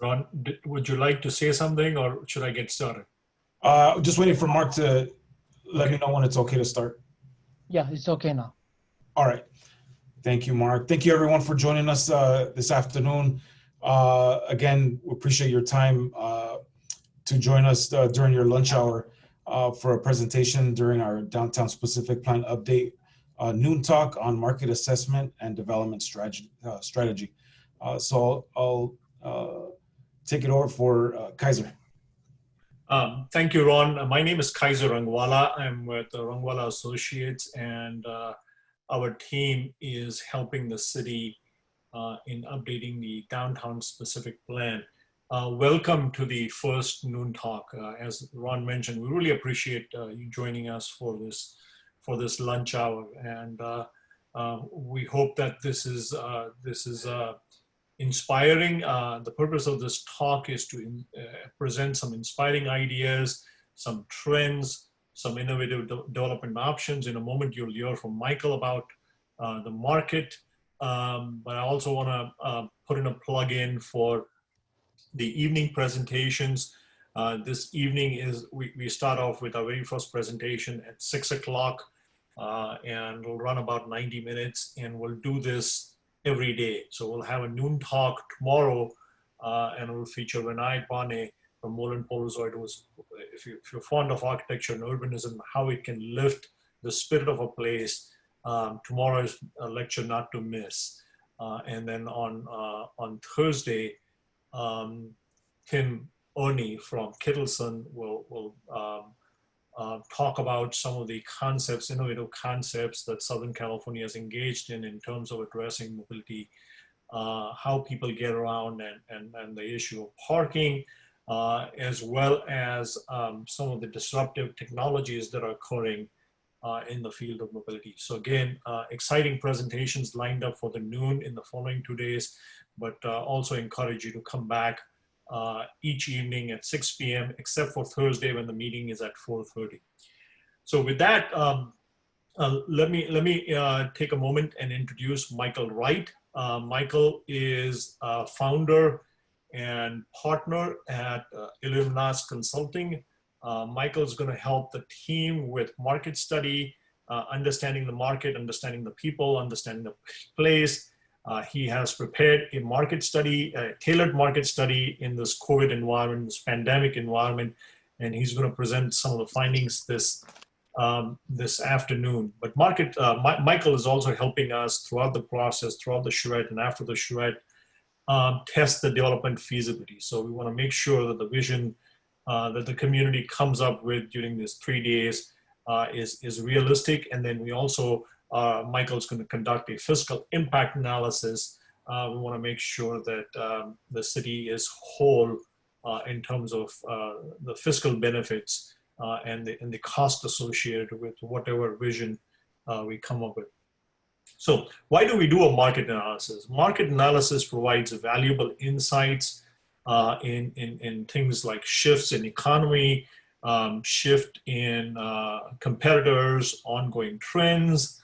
Ron, would you like to say something or should I get started? Just waiting for Mark to let me know when it's okay to start. Yeah, it's okay now. All right. Thank you, Mark. Thank you, everyone, for joining us this afternoon. Again, we appreciate your time to join us during your lunch hour for a presentation during our Downtown Specific Plan Update noon talk on market assessment and development strategy. So I'll take it over for Kaiser. Thank you, Ron. My name is Kaiser Rangwala. I'm with Rangwala Associates, and our team is helping the city in updating the downtown specific plan. Welcome to the first noon talk. As Ron mentioned, we really appreciate you joining us for this lunch hour, and we hope that this is inspiring. The purpose of this talk is to present some inspiring ideas, some trends, some innovative development options. In a moment, you'll hear from Michael about the market, but I also want to put in a plug in for the evening presentations. This evening we start off with our very first presentation at 6 o'clock, and we'll run about 90 minutes, and we'll do this every day. So we'll have a noon talk tomorrow, and we'll feature Renai Bane from Moreland Polozoid, who's, if you're fond of architecture and urbanism, how it can lift the spirit of a place. Tomorrow is a lecture not to miss. And then on Thursday, Tim Ernie from Kittleson will talk about some of the concepts, innovative concepts that Southern California is engaged in terms of addressing mobility, how people get around, and the issue of parking, as well as some of the disruptive technologies that are occurring in the field of mobility. So again, exciting presentations lined up for the noon in the following 2 days, but also encourage you to come back each evening at 6 p.m., except for Thursday when the meeting is at 4:30. So with that, let me take a moment and introduce Michael Wright. Michael is a founder and partner at Illuminas Consulting. Michael's going to help the team with market study, understanding the market, understanding the people, understanding the place. He has prepared a market study, a tailored market study in this COVID environment, this pandemic environment, and he's going to present some of the findings this afternoon. But Michael is also helping us throughout the process, throughout the charrette and after the charrette, test the development feasibility. So we want to make sure that the vision that the community comes up with during these 3 days is realistic. And then we also, Michael's going to conduct a fiscal impact analysis. We want to make sure that the city is whole in terms of the fiscal benefits and the cost associated with whatever vision we come up with. So why do we do a market analysis? Market analysis provides valuable insights in things like shifts in economy, shift in competitors, ongoing trends,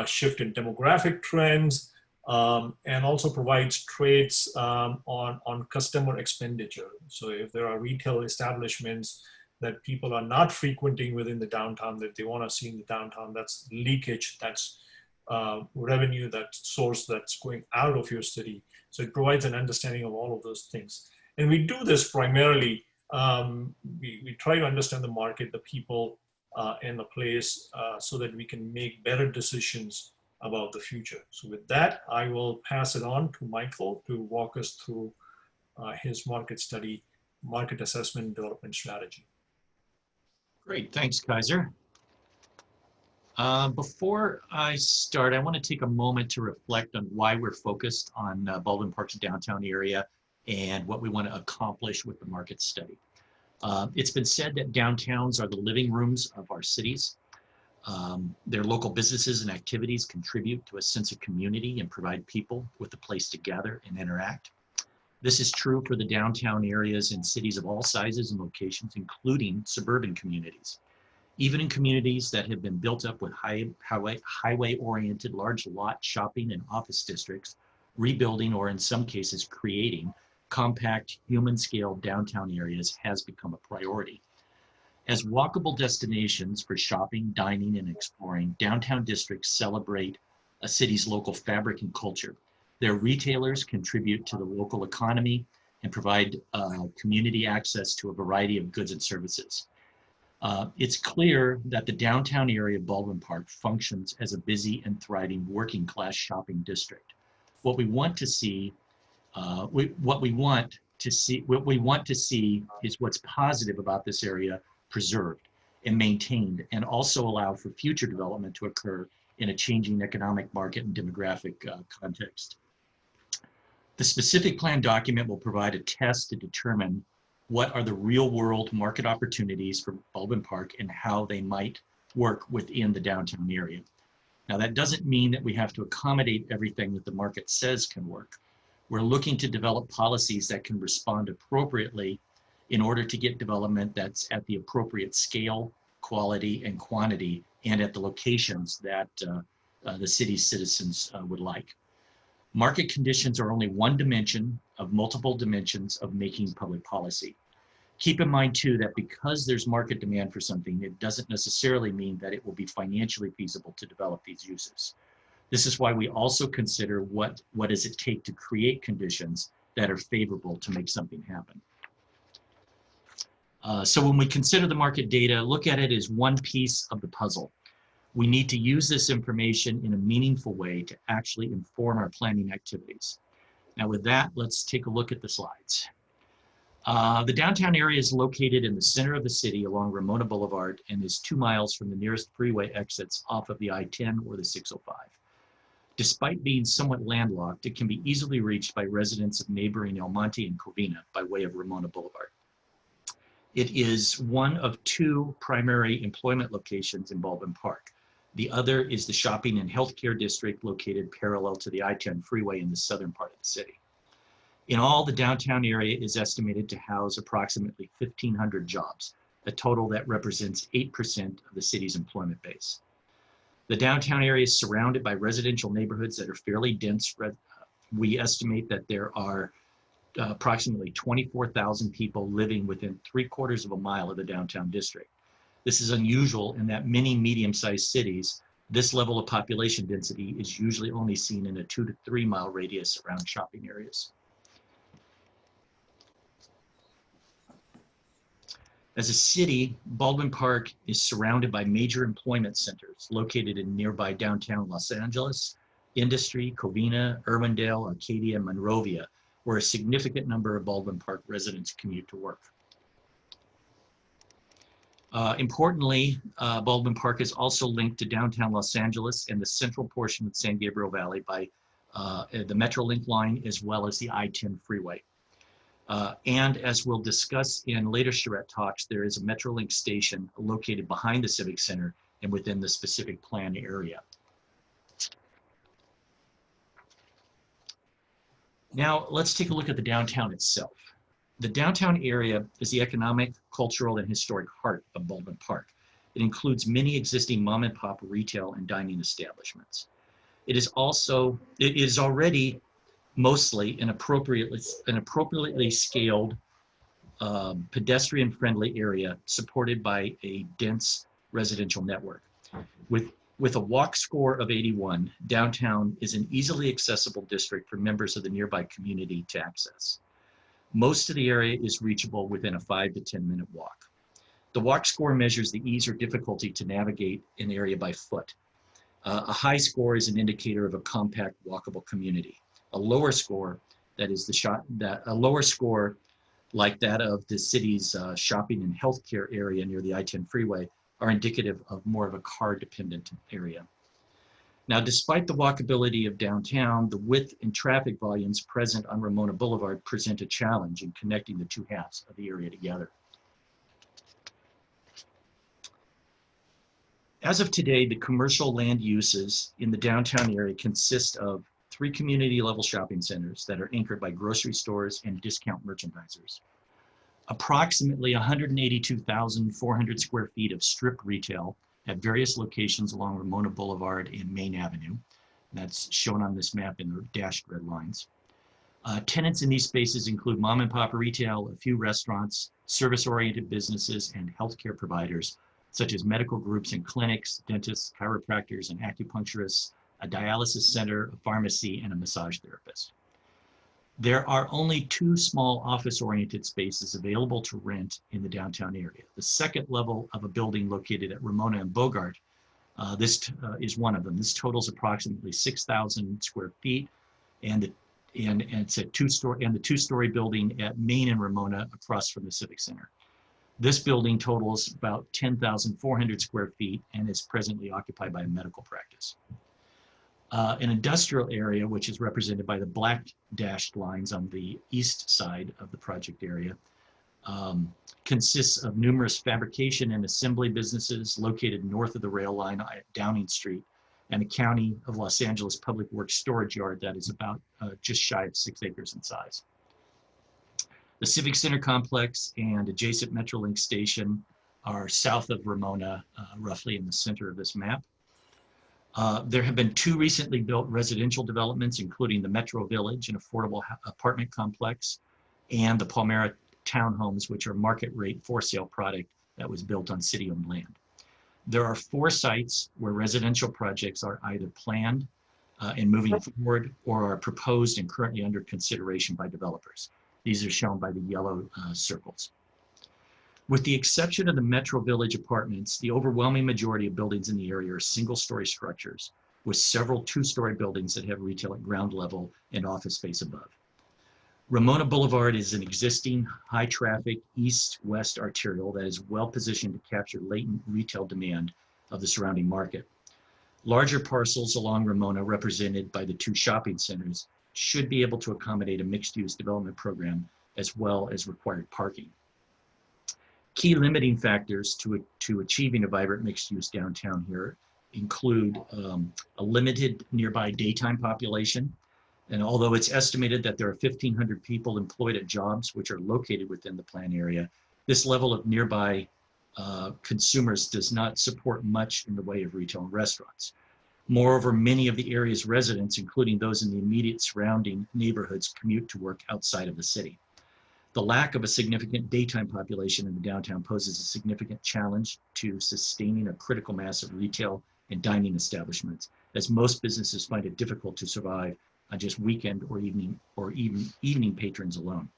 shift in demographic trends, and also provides traits on customer expenditure. So if there are retail establishments that people are not frequenting within the downtown that they want to see in the downtown, that's leakage, that's revenue, that's source that's going out of your city. So it provides an understanding of all of those things. And we do this primarily, we try to understand the market, the people, and the place so that we can make better decisions about the future. So with that, I will pass it on to Michael to walk us through his market study, market assessment, and development strategy. Great, thanks, Kaiser. Before I start, I want to take a moment to reflect on why we're focused on Baldwin Park's downtown area and what we want to accomplish with the market study. It's been said that downtowns are the living rooms of our cities. Their local businesses and activities contribute to a sense of community and provide people with a place to gather and interact. This is true for the downtown areas in cities of all sizes and locations, including suburban communities. Even in communities that have been built up with highway-oriented large lot shopping and office districts, rebuilding or in some cases creating compact, human-scale downtown areas has become a priority. As walkable destinations for shopping, dining, and exploring, downtown districts celebrate a city's local fabric and culture. Their retailers contribute to the local economy and provide community access to a variety of goods and services. It's clear that the downtown area of Bulban Park functions as a busy and thriving working class shopping district. What we want to see is what's positive about this area preserved and maintained, and also allow for future development to occur in a changing economic market and demographic context. The specific plan document will provide a test to determine what are the real world market opportunities for Bulban Park and how they might work within the downtown area. Now, that doesn't mean that we have to accommodate everything that the market says can work. We're looking to develop policies that can respond appropriately in order to get development that's at the appropriate scale, quality, and quantity, and at the locations that the city's citizens would like. Market conditions are only one dimension of multiple dimensions of making public policy. Keep in mind too that because there's market demand for something, it doesn't necessarily mean that it will be financially feasible to develop these uses. This is why we also consider what does it take to create conditions that are favorable to make something happen. So when we consider the market data, look at it as one piece of the puzzle. We need to use this information in a meaningful way to actually inform our planning activities. Now with that, let's take a look at the slides. The downtown area is located in the center of the city along Ramona Boulevard and is 2 miles from the nearest freeway exits off of the I-10 or the 605. Despite being somewhat landlocked, it can be easily reached by residents of neighboring El Monte and Covina by way of Ramona Boulevard. It is one of 2 primary employment locations in Bulban Park. The other is the shopping and healthcare district located parallel to the I-10 freeway in the southern part of the city. In all, the downtown area is estimated to house approximately 1,500 jobs, a total that represents 8% of the city's employment base. The downtown area is surrounded by residential neighborhoods that are fairly dense. We estimate that there are approximately 24,000 people living within 3/4 of a mile of the downtown district. This is unusual in that many medium-sized cities, this level of population density is usually only seen in a 2 to 3 mile radius around shopping areas. As a city, Bulban Park is surrounded by major employment centers located in nearby downtown Los Angeles, Industry, Covina, Irwindale, Arcadia, and Monrovia, where a significant number of Bulban Park residents commute to work. Importantly, Bulban Park is also linked to downtown Los Angeles and the central portion of San Gabriel Valley by the Metrolink line as well as the I-10 freeway. And as we'll discuss in later Charrette talks, there is a Metrolink station located behind the Civic Center and within the specific plan area. Now, let's take a look at the downtown itself. The downtown area is the economic, cultural, and historic heart of Bulban Park. It includes many existing mom and pop retail and dining establishments. It is already mostly an appropriately scaled, pedestrian-friendly area supported by a dense residential network. With a walk score of 81, downtown is an easily accessible district for members of the nearby community to access. Most of the area is reachable within a 5 to 10 minute walk. The walk score measures the ease or difficulty to navigate an area by foot. A high score is an indicator of a compact, walkable community. A lower score, a lower score like that of the city's shopping and healthcare area near the I-10 freeway, are indicative of more of a car-dependent area. Now, despite the walkability of downtown, the width and traffic volumes present on Ramona Boulevard present a challenge in connecting the 2 halves of the area together. As of today, the commercial land uses in the downtown area consist of 3 community-level shopping centers that are anchored by grocery stores and discount merchandisers. Approximately 182,400 square feet of strip retail at various locations along Ramona Boulevard and Main Avenue. That's shown on this map in the dashed red lines. Tenants in these spaces include mom and pop retail, a few restaurants, service-oriented businesses, and healthcare providers, such as medical groups and clinics, dentists, chiropractors, and acupuncturists, a dialysis center, a pharmacy, and a massage therapist. There are only 2 small office-oriented spaces available to rent in the downtown area. The second level of a building located at Ramona and Bogart, this is one of them. This totals approximately 6,000 square feet, and it's a the two-story building at Main and Ramona across from the Civic Center. This building totals about 10,400 square feet and is presently occupied by a medical practice. An industrial area, which is represented by the black dashed lines on the east side of the project area, consists of numerous fabrication and assembly businesses located north of the rail line at Downing Street, and a County of Los Angeles Public Works storage yard that is about just shy of 6 acres in size. The Civic Center complex and adjacent Metrolink station are south of Ramona, roughly in the center of this map. There have been 2 recently built residential developments, including the Metro Village, an affordable apartment complex, and the Palmera townhomes, which are market rate for sale product that was built on city-owned land. There are 4 sites where residential projects are either planned and moving forward or are proposed and currently under consideration by developers. These are shown by the yellow circles. With the exception of the Metro Village apartments, the overwhelming majority of buildings in the area are single-story structures with several 2-story buildings that have retail at ground level and office space above. Ramona Boulevard is an existing high-traffic east-west arterial that is well-positioned to capture latent retail demand of the surrounding market. Larger parcels along Ramona, represented by the 2 shopping centers, should be able to accommodate a mixed-use development program as well as required parking. Key limiting factors to achieving a vibrant mixed-use downtown here include a limited nearby daytime population. And although it's estimated that there are 1,500 people employed at jobs which are located within the plan area, this level of nearby consumers does not support much in the way of retail and restaurants. Moreover, many of the area's residents, including those in the immediate surrounding neighborhoods, commute to work outside of the city. The lack of a significant daytime population in the downtown poses a significant challenge to sustaining a critical mass of retail and dining establishments, as most businesses find it difficult to survive on just weekend or even evening patrons alone.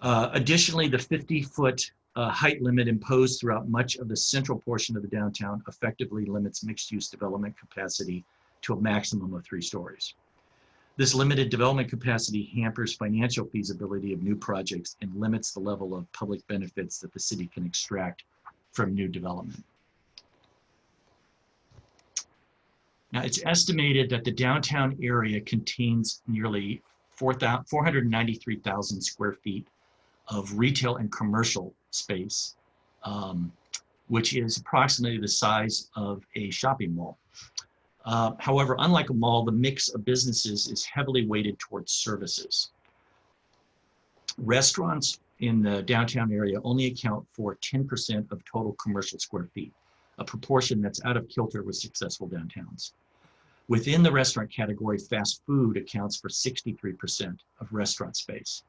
Additionally, the 50-foot height limit imposed throughout much of the central portion of the downtown effectively limits mixed-use development capacity to a maximum of 3 stories. This limited development capacity hampers financial feasibility of new projects and limits the level of public benefits that the city can extract from new development. Now, it's estimated that the downtown area contains nearly 493,000 square feet of retail and commercial space, which is approximately the size of a shopping mall. However, unlike a mall, the mix of businesses is heavily weighted towards services. Restaurants in the downtown area only account for 10% of total commercial square feet, a proportion that's out of kilter with successful downtowns. Within the restaurant category, fast food accounts for 63% of restaurant space.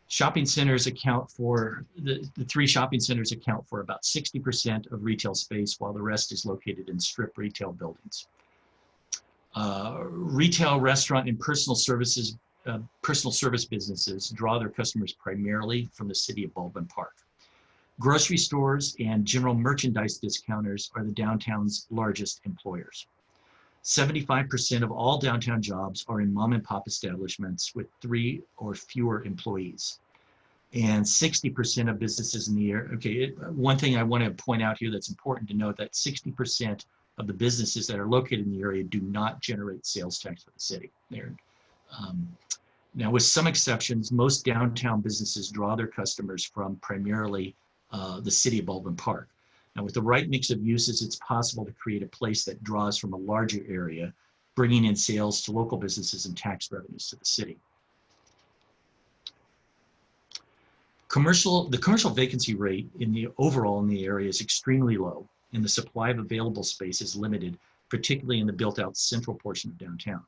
Shopping centers account for, the 3 shopping centers account for about 60% of retail space, while the rest is located in strip retail buildings. Retail, restaurant, and personal service businesses draw their customers primarily from the city of Bulban Park. Grocery stores and general merchandise discounters are the downtown's largest employers. 75% of all downtown jobs are in mom and pop establishments with 3 or fewer employees. And 60% of businesses in the area, one thing I want to point out here that's important to note, that 60% of the businesses that are located in the area do not generate sales tax for the city. Now, with some exceptions, most downtown businesses draw their customers from primarily the city of Bulban Park. Now, with the right mix of uses, it's possible to create a place that draws from a larger area, bringing in sales to local businesses and tax revenues to the city. The commercial vacancy rate overall in the area is extremely low, and the supply of available space is limited, particularly in the built-out central portion of downtown.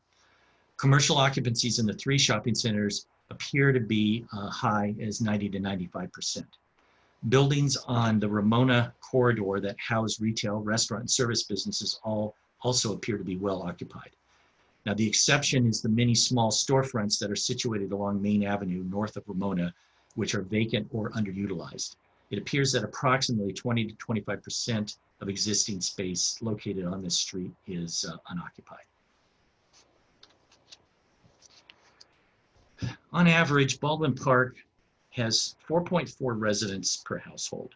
Commercial occupancies in the 3 shopping centers appear to be high as 90 to 95%. Buildings on the Ramona corridor that house retail, restaurant, and service businesses also appear to be well occupied. Now, the exception is the many small storefronts that are situated along Main Avenue north of Ramona, which are vacant or underutilized. It appears that approximately 20 to 25% of existing space located on this street is unoccupied. On average, Bulban Park has 4.4 residents per household,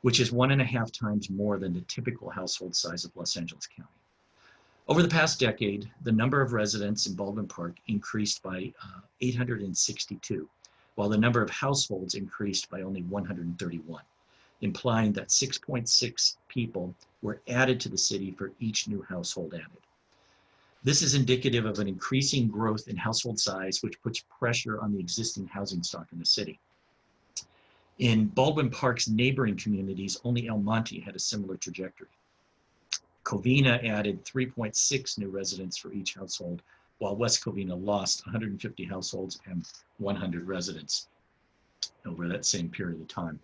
which is 1.5 times more than the typical household size of Los Angeles County. Over the past decade, the number of residents in Bulban Park increased by 862, while the number of households increased by only 131, implying that 6.6 people were added to the city for each new household added. This is indicative of an increasing growth in household size, which puts pressure on the existing housing stock in the city. In Bulban Park's neighboring communities, only El Monte had a similar trajectory. Covina added 3.6 new residents for each household, while West Covina lost 150 households and 100 residents over that same period of time.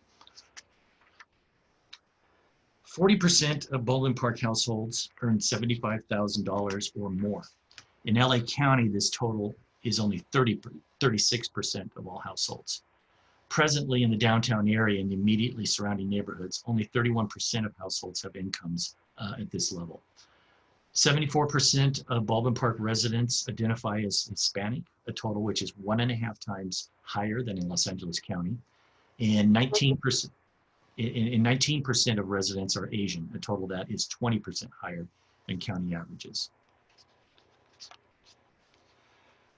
40% of Bulban Park households earn $75,000 or more. In LA County, this total is only 36% of all households. Presently in the downtown area and the immediately surrounding neighborhoods, only 31% of households have incomes at this level. 74% of Bulban Park residents identify as Hispanic, a total which is 1.5 times higher than in Los Angeles County, and 19% of residents are Asian, a total that is 20% higher than county averages.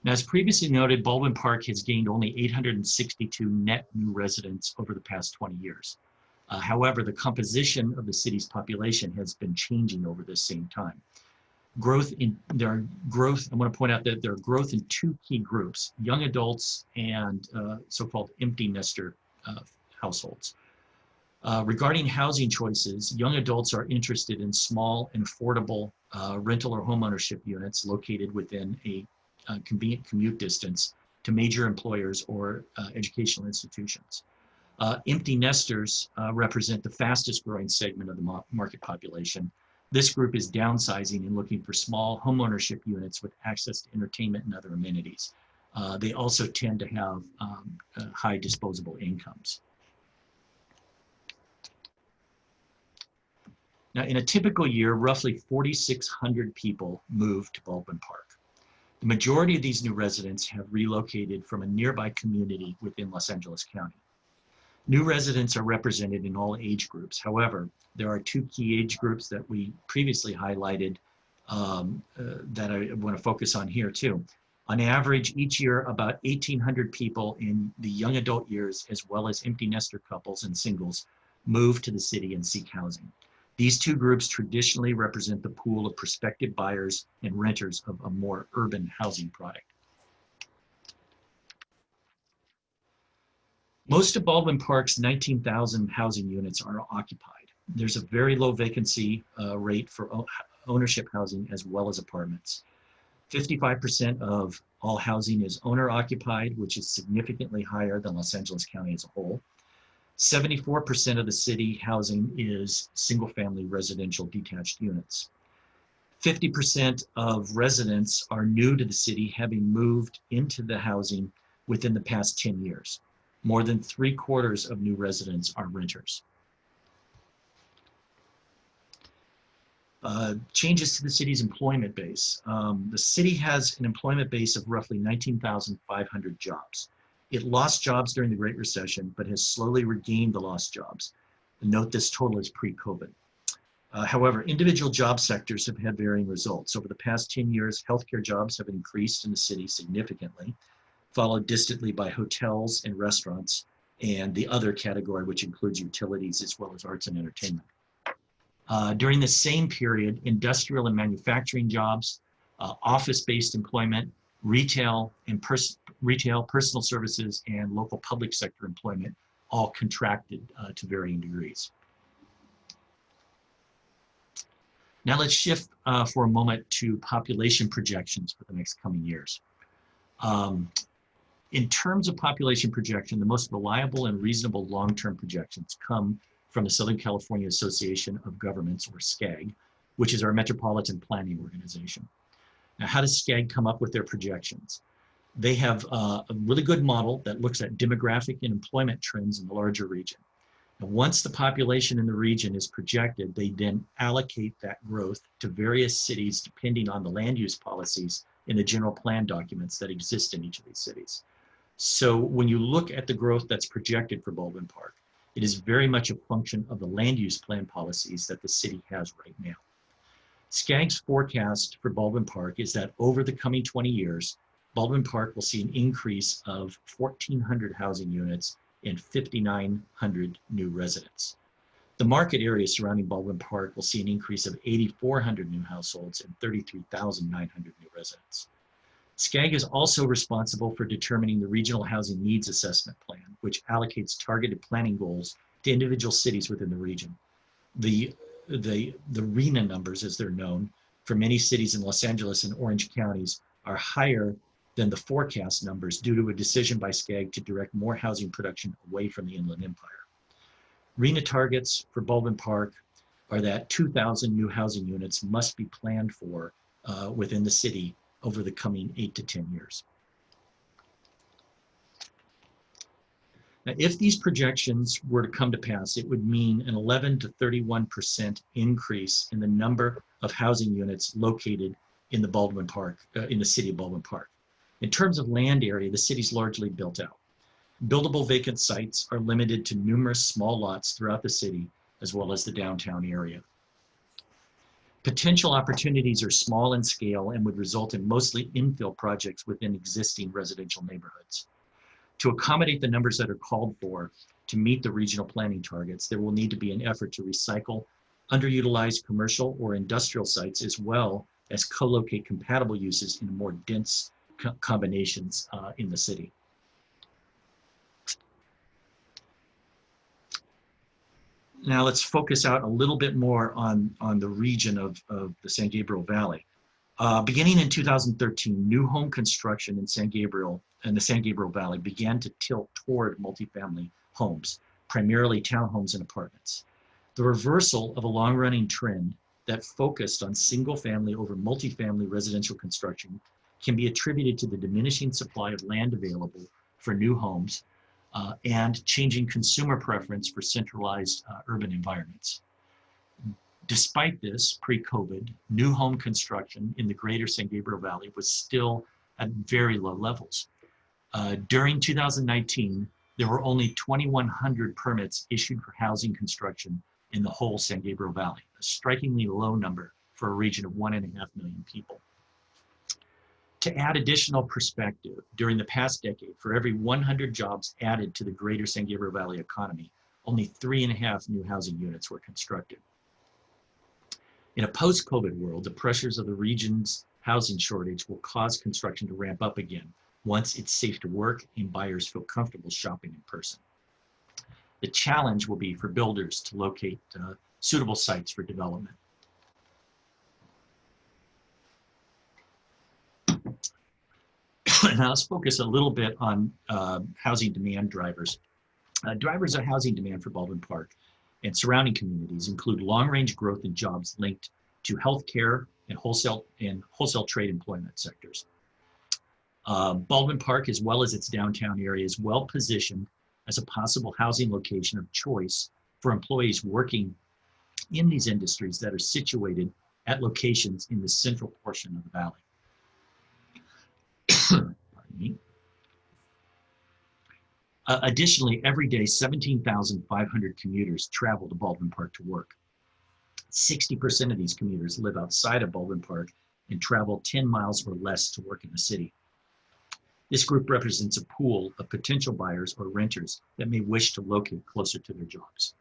Now, as previously noted, Bulban Park has gained only 862 net new residents over the past 20 years. However, the composition of the city's population has been changing over this same time. I want to point out that there are growth in 2 key groups, young adults and so-called empty nester households. Regarding housing choices, young adults are interested in small and affordable rental or homeownership units located within a convenient commute distance to major employers or educational institutions. Empty nesters represent the fastest growing segment of the market population. This group is downsizing and looking for small homeownership units with access to entertainment and other amenities. They also tend to have high disposable incomes. Now, in a typical year, roughly 4,600 people move to Bulban Park. The majority of these new residents have relocated from a nearby community within Los Angeles County. New residents are represented in all age groups. However, there are 2 key age groups that we previously highlighted that I want to focus on here too. On average, each year, about 1,800 people in the young adult years, as well as empty nester couples and singles, move to the city and seek housing. These 2 groups traditionally represent the pool of prospective buyers and renters of a more urban housing product. Most of Bulban Park's 19,000 housing units are occupied. There's a very low vacancy rate for ownership housing as well as apartments. 55% of all housing is owner occupied, which is significantly higher than Los Angeles County as a whole. 74% of the city housing is single family residential detached units. 50% of residents are new to the city, having moved into the housing within the past 10 years. More than 3/4 of new residents are renters. Changes to the city's employment base. The city has an employment base of roughly 19,500 jobs. It lost jobs during the Great Recession, but has slowly regained the lost jobs. And note this total is pre-COVID. However, individual job sectors have had varying results. Over the past 10 years, healthcare jobs have increased in the city significantly, followed distantly by hotels and restaurants, and the other category, which includes utilities as well as arts and entertainment. During the same period, industrial and manufacturing jobs, office-based employment, retail, personal services, and local public sector employment all contracted to varying degrees. Now let's shift for a moment to population projections for the next coming years. In terms of population projection, the most reliable and reasonable long-term projections come from the Southern California Association of Governments, or SCAG, which is our metropolitan planning organization. Now, how does SCAG come up with their projections? They have a really good model that looks at demographic and employment trends in the larger region. And once the population in the region is projected, they then allocate that growth to various cities depending on the land use policies in the general plan documents that exist in each of these cities. So when you look at the growth that's projected for Bulban Park, it is very much a function of the land use plan policies that the city has right now. SCAG's forecast for Bulban Park is that over the coming 20 years, Bulban Park will see an increase of 1,400 housing units and 5,900 new residents. The market area surrounding Bulban Park will see an increase of 8,400 new households and 33,900 new residents. SCAG is also responsible for determining the Regional Housing Needs Assessment Plan, which allocates targeted planning goals to individual cities within the region. The RHNA numbers, as they're known, for many cities in Los Angeles and Orange counties are higher than the forecast numbers due to a decision by SCAG to direct more housing production away from the Inland Empire. RHNA targets for Bulban Park are that 2,000 new housing units must be planned for within the city over the coming 8 to 10 years. Now, if these projections were to come to pass, it would mean an 11 to 31% increase in the number of housing units located in the Bulban Park, in the city of Bulban Park. In terms of land area, the city's largely built out. Buildable vacant sites are limited to numerous small lots throughout the city, as well as the downtown area. Potential opportunities are small in scale and would result in mostly infill projects within existing residential neighborhoods. To accommodate the numbers that are called for to meet the regional planning targets, there will need to be an effort to recycle underutilized commercial or industrial sites, as well as co-locate compatible uses in more dense combinations in the city. Now let's focus out a little bit more on the region of the San Gabriel Valley. Beginning in 2013, new home construction in San Gabriel and the San Gabriel Valley began to tilt toward multifamily homes, primarily townhomes and apartments. The reversal of a long-running trend that focused on single-family over multifamily residential construction can be attributed to the diminishing supply of land available for new homes and changing consumer preference for centralized urban environments. Despite this, pre-COVID, new home construction in the greater San Gabriel Valley was still at very low levels. During 2019, there were only 2,100 permits issued for housing construction in the whole San Gabriel Valley, a strikingly low number for a region of 1.5 million people. To add additional perspective, during the past decade, for every 100 jobs added to the greater San Gabriel Valley economy, only 3.5 new housing units were constructed. In a post-COVID world, the pressures of the region's housing shortage will cause construction to ramp up again once it's safe to work and buyers feel comfortable shopping in person. The challenge will be for builders to locate suitable sites for development. Now let's focus a little bit on housing demand drivers. Drivers of housing demand for Bulban Park and surrounding communities include long-range growth in jobs linked to healthcare and wholesale trade employment sectors. Bulban Park, as well as its downtown area, is well positioned as a possible housing location of choice for employees working in these industries that are situated at locations in the central portion of the valley. Pardon me. Additionally, every day, 17,500 commuters travel to Bulban Park to work. 60% of these commuters live outside of Bulban Park and travel 10 miles or less to work in the city. This group represents a pool of potential buyers or renters that may wish to locate closer to their jobs.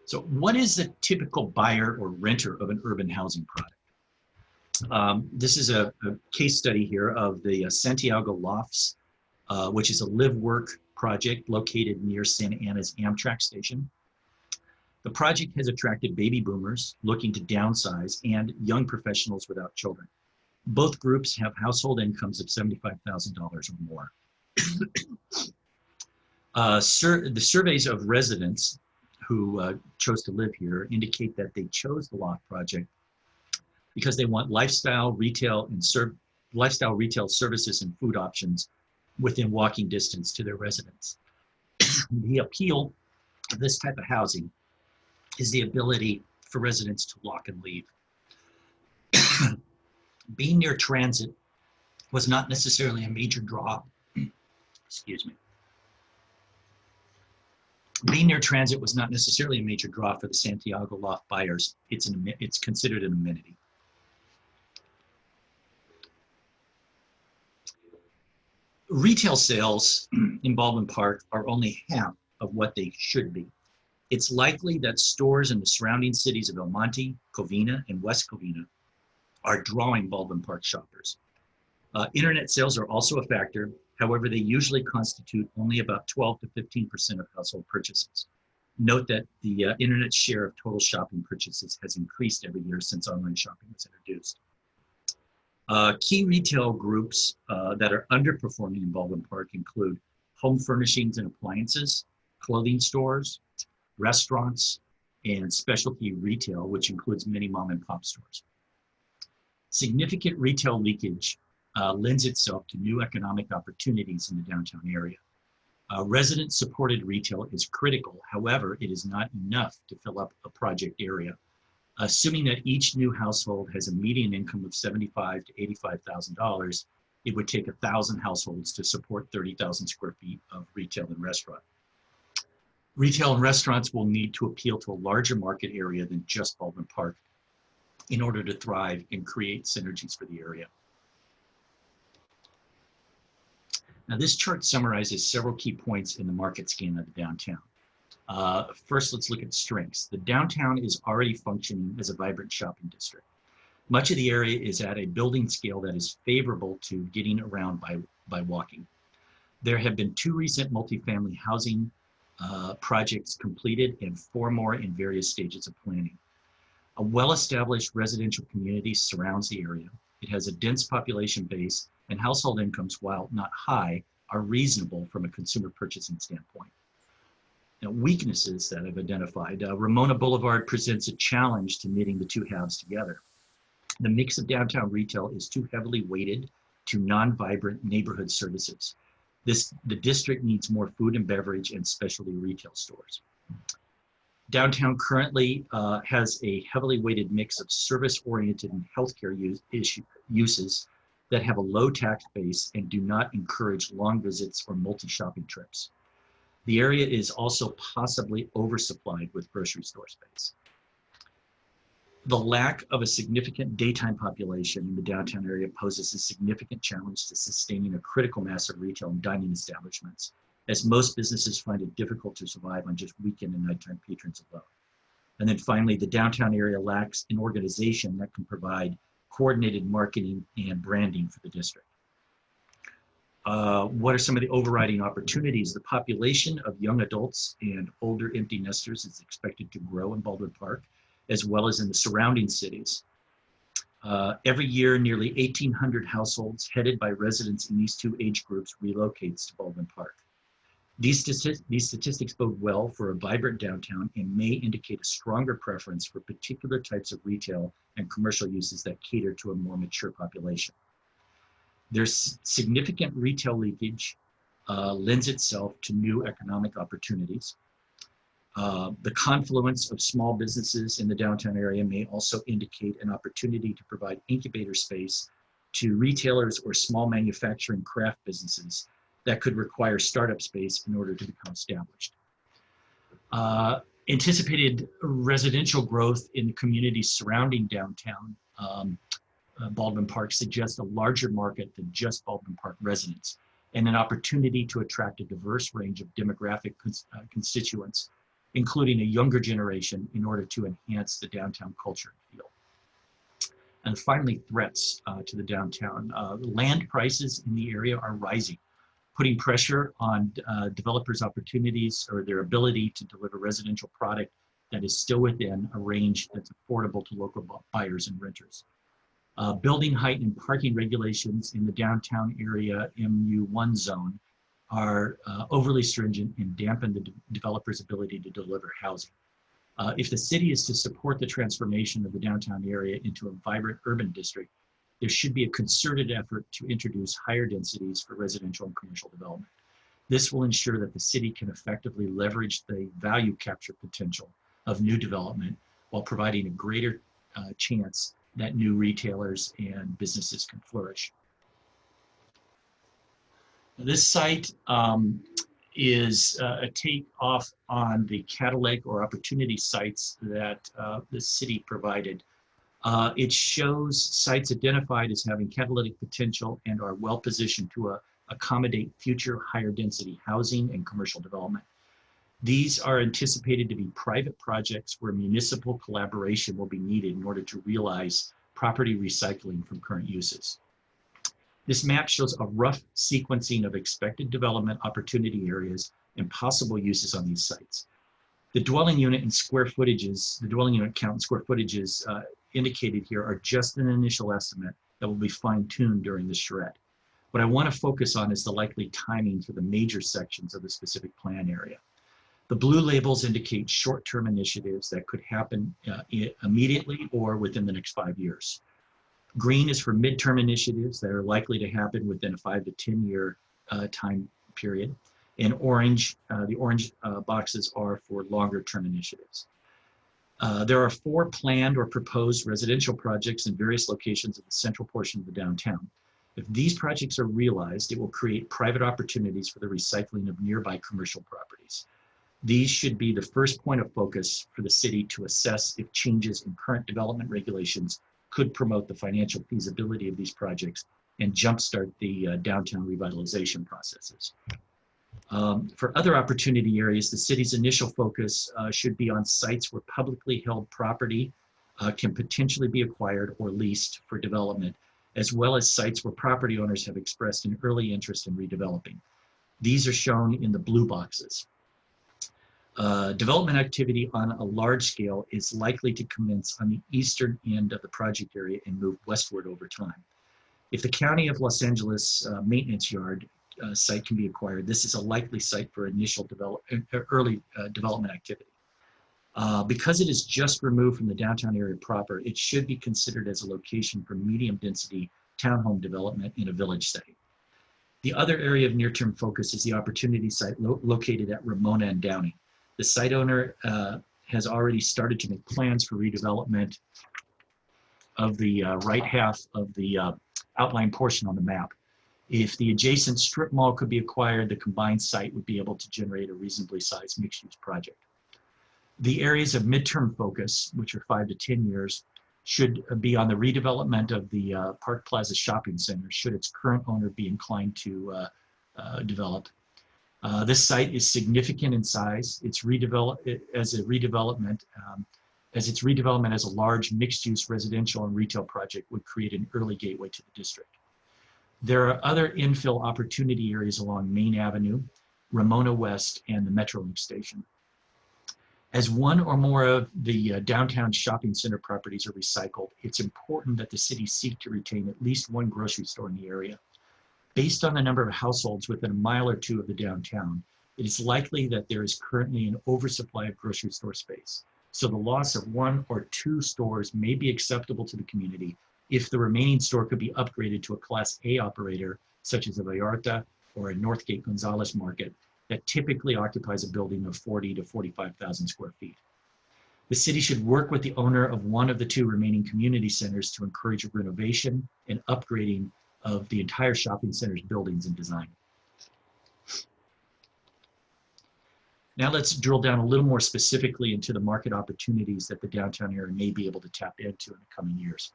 So what is the typical buyer or renter of an urban housing product? This is a case study here of the Santiago Lofts which is a live-work project located near Santa Ana's Amtrak station. The project has attracted baby boomers looking to downsize and young professionals without children. Both groups have household incomes of $75,000 or more. The surveys of residents who chose to live here indicate that they chose the loft project because they want lifestyle retail services and food options within walking distance to their residence. The appeal of this type of housing is the ability for residents to lock and leave. Being near transit was not necessarily a major draw. Excuse me. Being near transit was not necessarily a major draw for the Santiago loft buyers. It's considered an amenity. Retail sales in Bulban Park are only half of what they should be. It's likely that stores in the surrounding cities of El Monte, Covina, and West Covina are drawing Bulban Park shoppers. Internet sales are also a factor. However, they usually constitute only about 12 to 15% of household purchases. Note that the internet share of total shopping purchases has increased every year since online shopping was introduced. Key retail groups that are underperforming in Bulban Park include home furnishings and appliances, clothing stores, restaurants, and specialty retail, which includes many mom and pop stores. Significant retail leakage lends itself to new economic opportunities in the downtown area. Resident-supported retail is critical. However, it is not enough to fill up a project area. Assuming that each new household has a median income of $75,000 to $85,000, it would take 1,000 households to support 30,000 square feet of retail and restaurant. Retail and restaurants will need to appeal to a larger market area than just Bulban Park in order to thrive and create synergies for the area. Now, this chart summarizes several key points in the market scan of the downtown. First, let's look at strengths. The downtown is already functioning as a vibrant shopping district. Much of the area is at a building scale that is favorable to getting around by walking. There have been 2 recent multifamily housing projects completed and 4 more in various stages of planning. A well-established residential community surrounds the area. It has a dense population base, and household incomes, while not high, are reasonable from a consumer purchasing standpoint. Now, weaknesses that I've identified. Ramona Boulevard presents a challenge to knitting the 2 halves together. The mix of downtown retail is too heavily weighted to non-vibrant neighborhood services. The district needs more food and beverage and specialty retail stores. Downtown currently has a heavily weighted mix of service-oriented and healthcare uses that have a low tax base and do not encourage long visits or multi-shopping trips. The area is also possibly oversupplied with grocery store space. The lack of a significant daytime population in the downtown area poses a significant challenge to sustaining a critical mass of retail and dining establishments, as most businesses find it difficult to survive on just weekend and nighttime patrons alone. And then finally, the downtown area lacks an organization that can provide coordinated marketing and branding for the district. What are some of the overriding opportunities? The population of young adults and older empty nesters is expected to grow in Bulban Park, as well as in the surrounding cities. Every year, nearly 1,800 households headed by residents in these 2 age groups relocates to Bulban Park. These statistics bode well for a vibrant downtown and may indicate a stronger preference for particular types of retail and commercial uses that cater to a more mature population. There's significant retail leakage lends itself to new economic opportunities. The confluence of small businesses in the downtown area may also indicate an opportunity to provide incubator space to retailers or small manufacturing craft businesses that could require startup space in order to become established. Anticipated residential growth in the communities surrounding downtown Bulban Park suggests a larger market than just Bulban Park residents, and an opportunity to attract a diverse range of demographic constituents, including a younger generation, in order to enhance the downtown culture and feel. And finally, threats to the downtown. Land prices in the area are rising, putting pressure on developers' opportunities or their ability to deliver residential product that is still within a range that's affordable to local buyers and renters. Building height and parking regulations in the downtown area MU1 zone are overly stringent and dampen the developer's ability to deliver housing. If the city is to support the transformation of the downtown area into a vibrant urban district, there should be a concerted effort to introduce higher densities for residential and commercial development. This will ensure that the city can effectively leverage the value capture potential of new development while providing a greater chance that new retailers and businesses can flourish. This site is a takeoff on the catalog or opportunity sites that the city provided. It shows sites identified as having catalytic potential and are well positioned to accommodate future higher density housing and commercial development. These are anticipated to be private projects where municipal collaboration will be needed in order to realize property recycling from current uses. This map shows a rough sequencing of expected development opportunity areas and possible uses on these sites. The dwelling unit and square footages, the dwelling unit count and square footages indicated here are just an initial estimate that will be fine-tuned during the charrette. What I want to focus on is the likely timing for the major sections of the specific plan area. The blue labels indicate short-term initiatives that could happen immediately or within the next 5 years. Green is for midterm initiatives that are likely to happen within a 5 to 10 year time period. And orange, the orange boxes are for longer term initiatives. There are 4 planned or proposed residential projects in various locations of the central portion of the downtown. If these projects are realized, it will create private opportunities for the recycling of nearby commercial properties. These should be the first point of focus for the city to assess if changes in current development regulations could promote the financial feasibility of these projects and jumpstart the downtown revitalization processes. For other opportunity areas, the city's initial focus should be on sites where publicly held property can potentially be acquired or leased for development, as well as sites where property owners have expressed an early interest in redeveloping. These are shown in the blue boxes. Development activity on a large scale is likely to commence on the eastern end of the project area and move westward over time. If the County of Los Angeles maintenance yard site can be acquired, this is a likely site for initial early development activity. Because it is just removed from the downtown area proper, it should be considered as a location for medium density townhome development in a village setting. The other area of near-term focus is the opportunity site located at Ramona and Downey. The site owner has already started to make plans for redevelopment of the right half of the outline portion on the map. If the adjacent strip mall could be acquired, the combined site would be able to generate a reasonably sized mixed-use project. The areas of midterm focus, which are 5 to 10 years, should be on the redevelopment of the Park Plaza Shopping Center, should its current owner be inclined to develop. This site is significant in size. Its redevelopment as a large mixed-use residential and retail project would create an early gateway to the district. There are other infill opportunity areas along Main Avenue, Ramona West, and the Metrolink station. As one or more of the downtown shopping center properties are recycled, it's important that the city seek to retain at least one grocery store in the area. Based on the number of households within a mile or two of the downtown, it is likely that there is currently an oversupply of grocery store space. So the loss of 1 or 2 stores may be acceptable to the community if the remaining store could be upgraded to a Class A operator, such as a Vallarta or a Northgate Gonzalez Market, that typically occupies a building of 40 to 45,000 square feet. The city should work with the owner of one of the 2 remaining community centers to encourage renovation and upgrading of the entire shopping center's buildings and design. Now let's drill down a little more specifically into the market opportunities that the downtown area may be able to tap into in the coming years.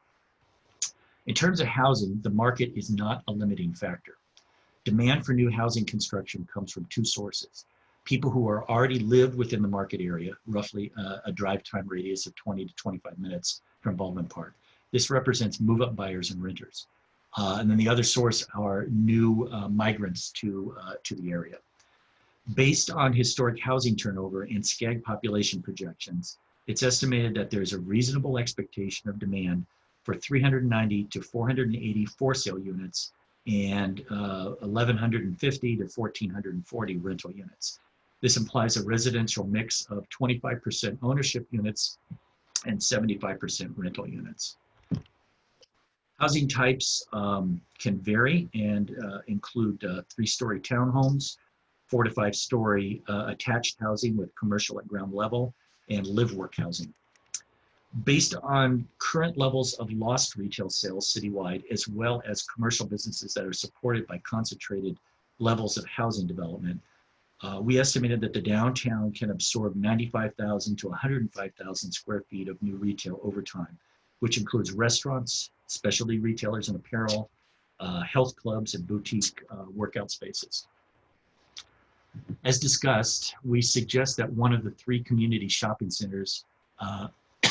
In terms of housing, the market is not a limiting factor. Demand for new housing construction comes from 2 sources. People who are already live within the market area, roughly a drive time radius of 20 to 25 minutes from Bulban Park. This represents move-up buyers and renters. And then the other source are new migrants to the area. Based on historic housing turnover and SCAG population projections, it's estimated that there's a reasonable expectation of demand for 390 to 480 for-sale units and 1,150 to 1,440 rental units. This implies a residential mix of 25% ownership units and 75% rental units. Housing types can vary and include 3-story townhomes, 4 to 5-story attached housing with commercial at ground level, and live-work housing. Based on current levels of lost retail sales citywide, as well as commercial businesses that are supported by concentrated levels of housing development, we estimated that the downtown can absorb 95,000 to 105,000 square feet of new retail over time, which includes restaurants, specialty retailers and apparel, health clubs, and boutique workout spaces. As discussed, we suggest that one of the 3 community shopping centers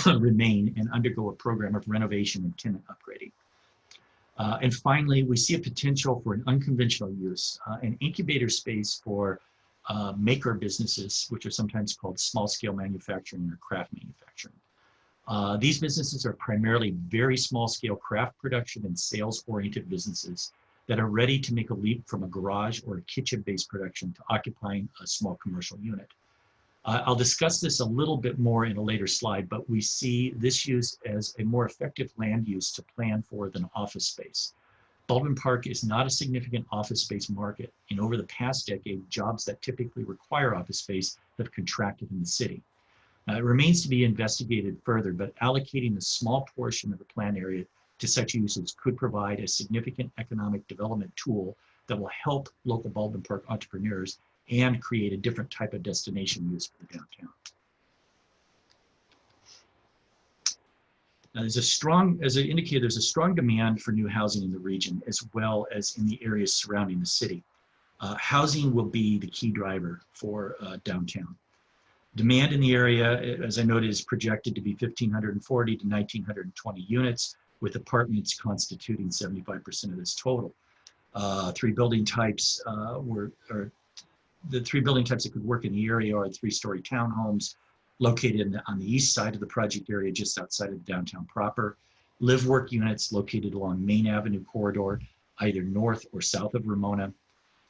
remain and undergo a program of renovation and tenant upgrading. And finally, we see a potential for an unconventional use, an incubator space for maker businesses, which are sometimes called small-scale manufacturing or craft manufacturing. These businesses are primarily very small-scale craft production and sales-oriented businesses that are ready to make a leap from a garage or a kitchen-based production to occupying a small commercial unit. I'll discuss this a little bit more in a later slide, but we see this use as a more effective land use to plan for than office space. Bulban Park is not a significant office space market, and over the past decade, jobs that typically require office space have contracted in the city. It remains to be investigated further, but allocating a small portion of the planned area to such uses could provide a significant economic development tool that will help local Bulban Park entrepreneurs and create a different type of destination use for the downtown. Now, as I indicated, there's a strong demand for new housing in the region as well as in the areas surrounding the city. Housing will be the key driver for downtown. Demand in the area, as I noted, is projected to be 1,540 to 1,920 units, with apartments constituting 75% of this total. 3 building types the 3 building types that could work in the area are 3-story townhomes located on the east side of the project area, just outside of downtown proper. Live-work units located along Main Avenue corridor, either north or south of Ramona.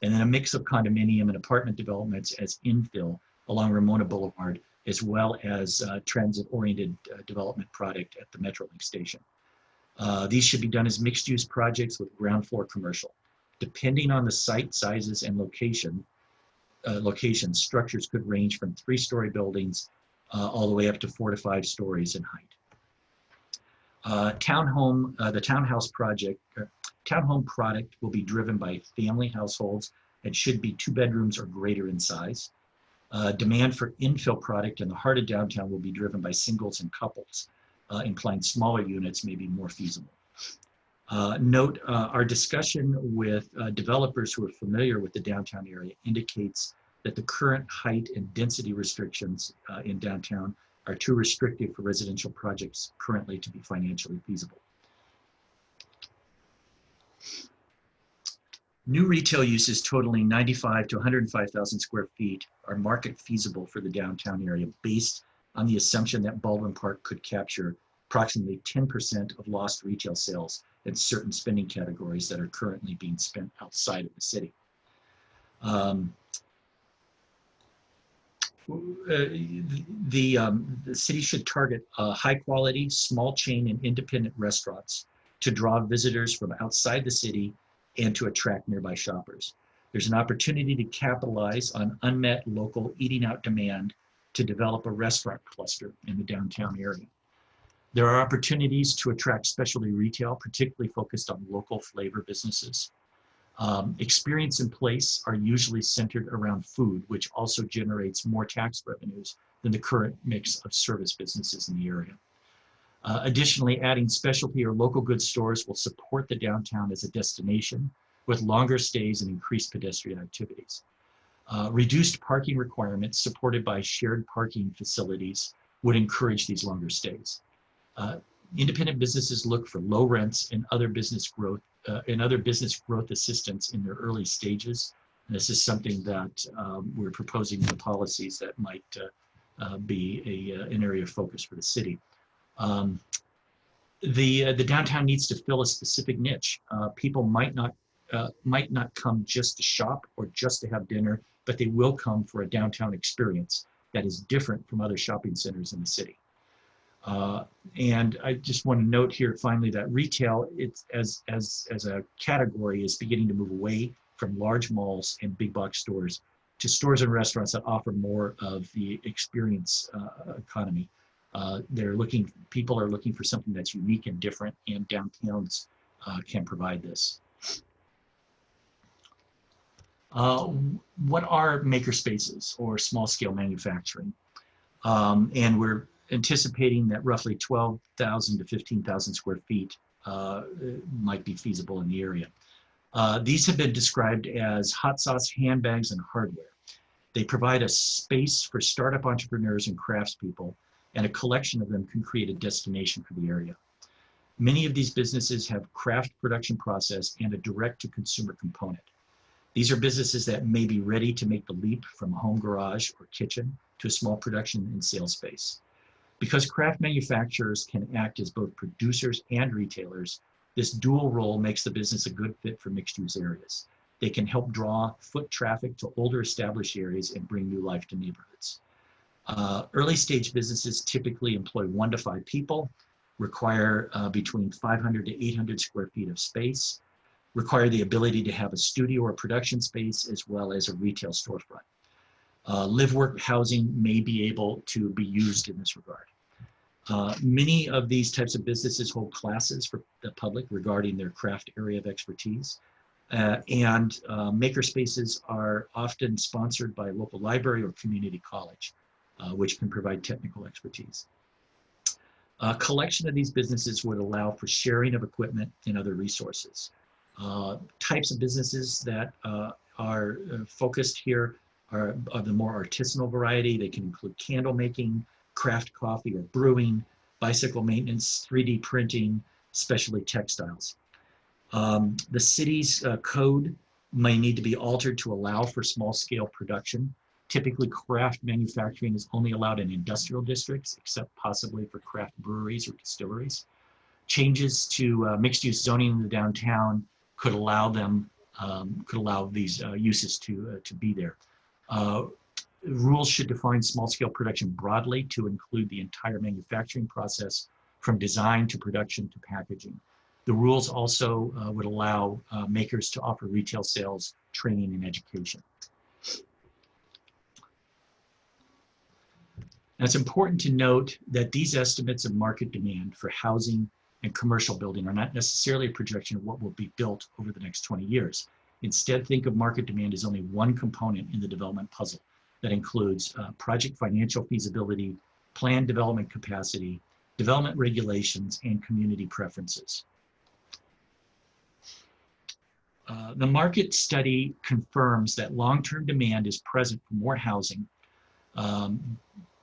And then a mix of condominium and apartment developments as infill along Ramona Boulevard, as well as transit-oriented development product at the Metrolink station. These should be done as mixed-use projects with ground floor commercial. Depending on the site sizes and locations, structures could range from 3-story buildings all the way up to 4 to 5 stories in height. The townhome product will be driven by family households and should be 2 bedrooms or greater in size. Demand for infill product in the heart of downtown will be driven by singles and couples, implying smaller units may be more feasible. Note, our discussion with developers who are familiar with the downtown area indicates that the current height and density restrictions in downtown are too restrictive for residential projects currently to be financially feasible. New retail uses totaling 95 to 105,000 square feet are market feasible for the downtown area based on the assumption that Bulban Park could capture approximately 10% of lost retail sales in certain spending categories that are currently being spent outside of the city. The city should target high quality, small chain and independent restaurants to draw visitors from outside the city and to attract nearby shoppers. There's an opportunity to capitalize on unmet local eating out demand to develop a restaurant cluster in the downtown area. There are opportunities to attract specialty retail, particularly focused on local flavor businesses. Experience and place are usually centered around food, which also generates more tax revenues than the current mix of service businesses in the area. Additionally, adding specialty or local goods stores will support the downtown as a destination with longer stays and increased pedestrian activities. Reduced parking requirements supported by shared parking facilities would encourage these longer stays. Independent businesses look for low rents and other business growth and other business growth assistance in their early stages. And this is something that we're proposing in the policies that might be an area of focus for the city. The downtown needs to fill a specific niche. People might not come just to shop or just to have dinner, but they will come for a downtown experience that is different from other shopping centers in the city. And I just want to note here finally that retail, it's as a category, is beginning to move away from large malls and big box stores to stores and restaurants that offer more of the experience economy. People are looking for something that's unique and different, and downtowns can provide this. What are maker spaces or small scale manufacturing? And we're anticipating that roughly 12,000 to 15,000 square feet might be feasible in the area. These have been described as hot sauce handbags and hardware. They provide a space for startup entrepreneurs and craftspeople, and a collection of them can create a destination for the area. Many of these businesses have craft production process and a direct-to-consumer component. These are businesses that may be ready to make the leap from a home garage or kitchen to a small production and sales space. Because craft manufacturers can act as both producers and retailers, this dual role makes the business a good fit for mixed-use areas. They can help draw foot traffic to older established areas and bring new life to neighborhoods. Early stage businesses typically employ 1 to 5 people, require between 500 to 800 square feet of space, require the ability to have a studio or production space as well as a retail storefront. Live-work housing may be able to be used in this regard. Many of these types of businesses hold classes for the public regarding their craft area of expertise. And maker spaces are often sponsored by a local library or community college, which can provide technical expertise. A collection of these businesses would allow for sharing of equipment and other resources. Types of businesses that are focused here are of the more artisanal variety. They can include candle making, craft coffee or brewing, bicycle maintenance, 3D printing, specialty textiles. The city's code may need to be altered to allow for small scale production. Typically, craft manufacturing is only allowed in industrial districts, except possibly for craft breweries or distilleries. Changes to mixed-use zoning in the downtown could allow these uses to be there. Rules should define small-scale production broadly to include the entire manufacturing process, from design to production to packaging. The rules also would allow makers to offer retail sales, training, and education. Now, it's important to note that these estimates of market demand for housing and commercial building are not necessarily a projection of what will be built over the next 20 years. Instead, think of market demand as only one component in the development puzzle that includes project financial feasibility, planned development capacity, development regulations, and community preferences. The market study confirms that long-term demand is present for more housing.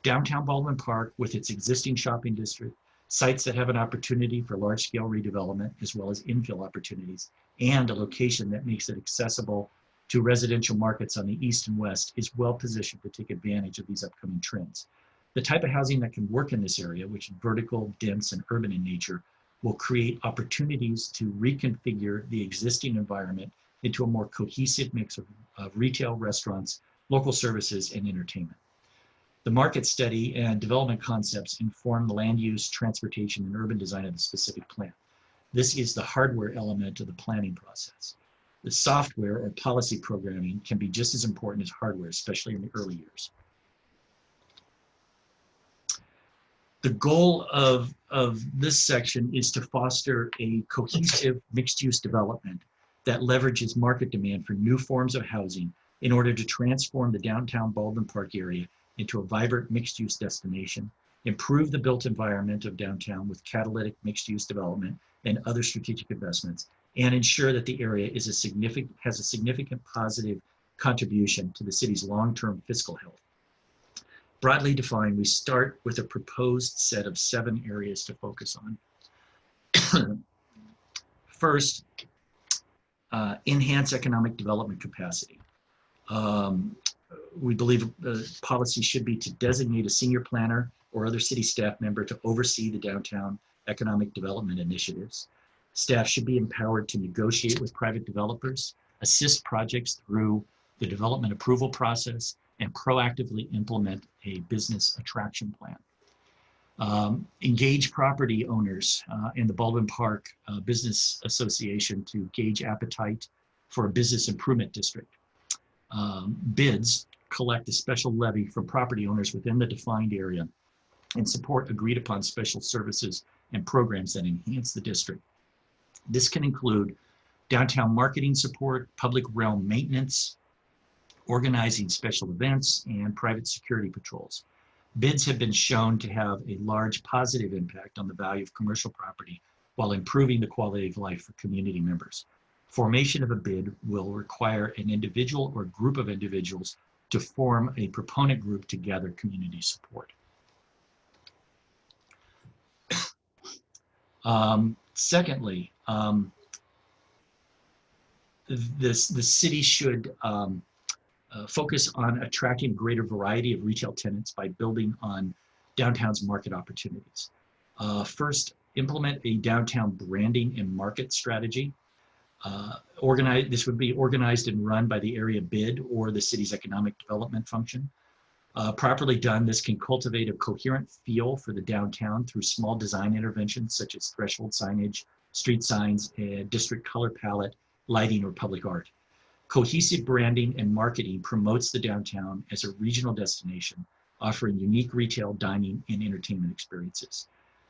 Downtown Bulban Park, with its existing shopping district, sites that have an opportunity for large-scale redevelopment, as well as infill opportunities, and a location that makes it accessible to residential markets on the east and west, is well positioned to take advantage of these upcoming trends. The type of housing that can work in this area, which is vertical, dense, and urban in nature, will create opportunities to reconfigure the existing environment into a more cohesive mix of retail, restaurants, local services, and entertainment. The market study and development concepts inform the land use, transportation, and urban design of the specific plan. This is the hardware element of the planning process. The software or policy programming can be just as important as hardware, especially in the early years. The goal of this section is to foster a cohesive mixed-use development that leverages market demand for new forms of housing in order to transform the downtown Bulban Park area into a vibrant mixed-use destination, improve the built environment of downtown with catalytic mixed-use development and other strategic investments, and ensure that the area has a significant positive contribution to the city's long-term fiscal health. Broadly defined, we start with a proposed set of 7 areas to focus on. First, enhance economic development capacity. We believe policy should be to designate a senior planner or other city staff member to oversee the downtown economic development initiatives. Staff should be empowered to negotiate with private developers, assist projects through the development approval process, and proactively implement a business attraction plan. Engage property owners in the Bulban Park Business Association to gauge appetite for a business improvement district. Bids collect a special levy from property owners within the defined area and support agreed upon special services and programs that enhance the district. This can include downtown marketing support, public realm maintenance, organizing special events, and private security patrols. Bids have been shown to have a large positive impact on the value of commercial property while improving the quality of life for community members. Formation of a bid will require an individual or group of individuals to form a proponent group to gather community support. Secondly, the city should focus on attracting a greater variety of retail tenants by building on downtown's market opportunities. First, implement a downtown branding and market strategy. This would be organized and run by the area bid or the city's economic development function. Properly done, this can cultivate a coherent feel for the downtown through small design interventions such as threshold signage, street signs, district color palette, lighting, or public art. Cohesive branding and marketing promotes the downtown as a regional destination, offering unique retail, dining, and entertainment experiences.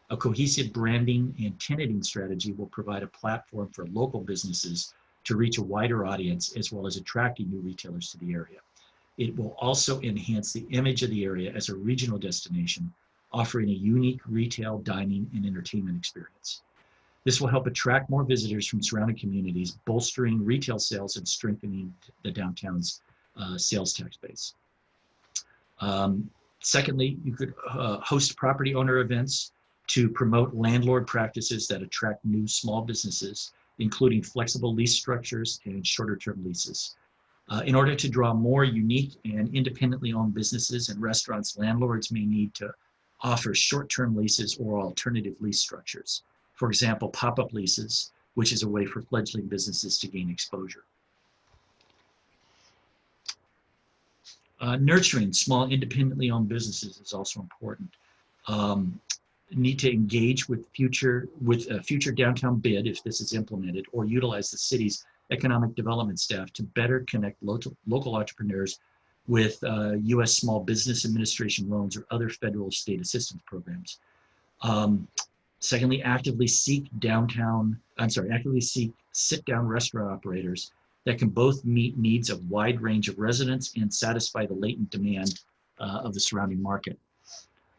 A cohesive branding and tenanting strategy will provide a platform for local businesses to reach a wider audience, as well as attracting new retailers to the area. It will also enhance the image of the area as a regional destination, offering a unique retail, dining, and entertainment experience. This will help attract more visitors from surrounding communities, bolstering retail sales and strengthening the downtown's sales tax base. Secondly, you could host property owner events to promote landlord practices that attract new small businesses, including flexible lease structures and shorter-term leases. In order to draw more unique and independently owned businesses and restaurants, landlords may need to offer short-term leases or alternative lease structures. For example, pop-up leases, which is a way for fledgling businesses to gain exposure. Nurturing small independently owned businesses is also important. Need to engage with a future downtown bid if this is implemented, or utilize the city's economic development staff to better connect local entrepreneurs with U.S. Small Business Administration loans or other federal or state assistance programs. Secondly, actively seek sit-down restaurant operators that can both meet needs of a wide range of residents and satisfy the latent demand of the surrounding market.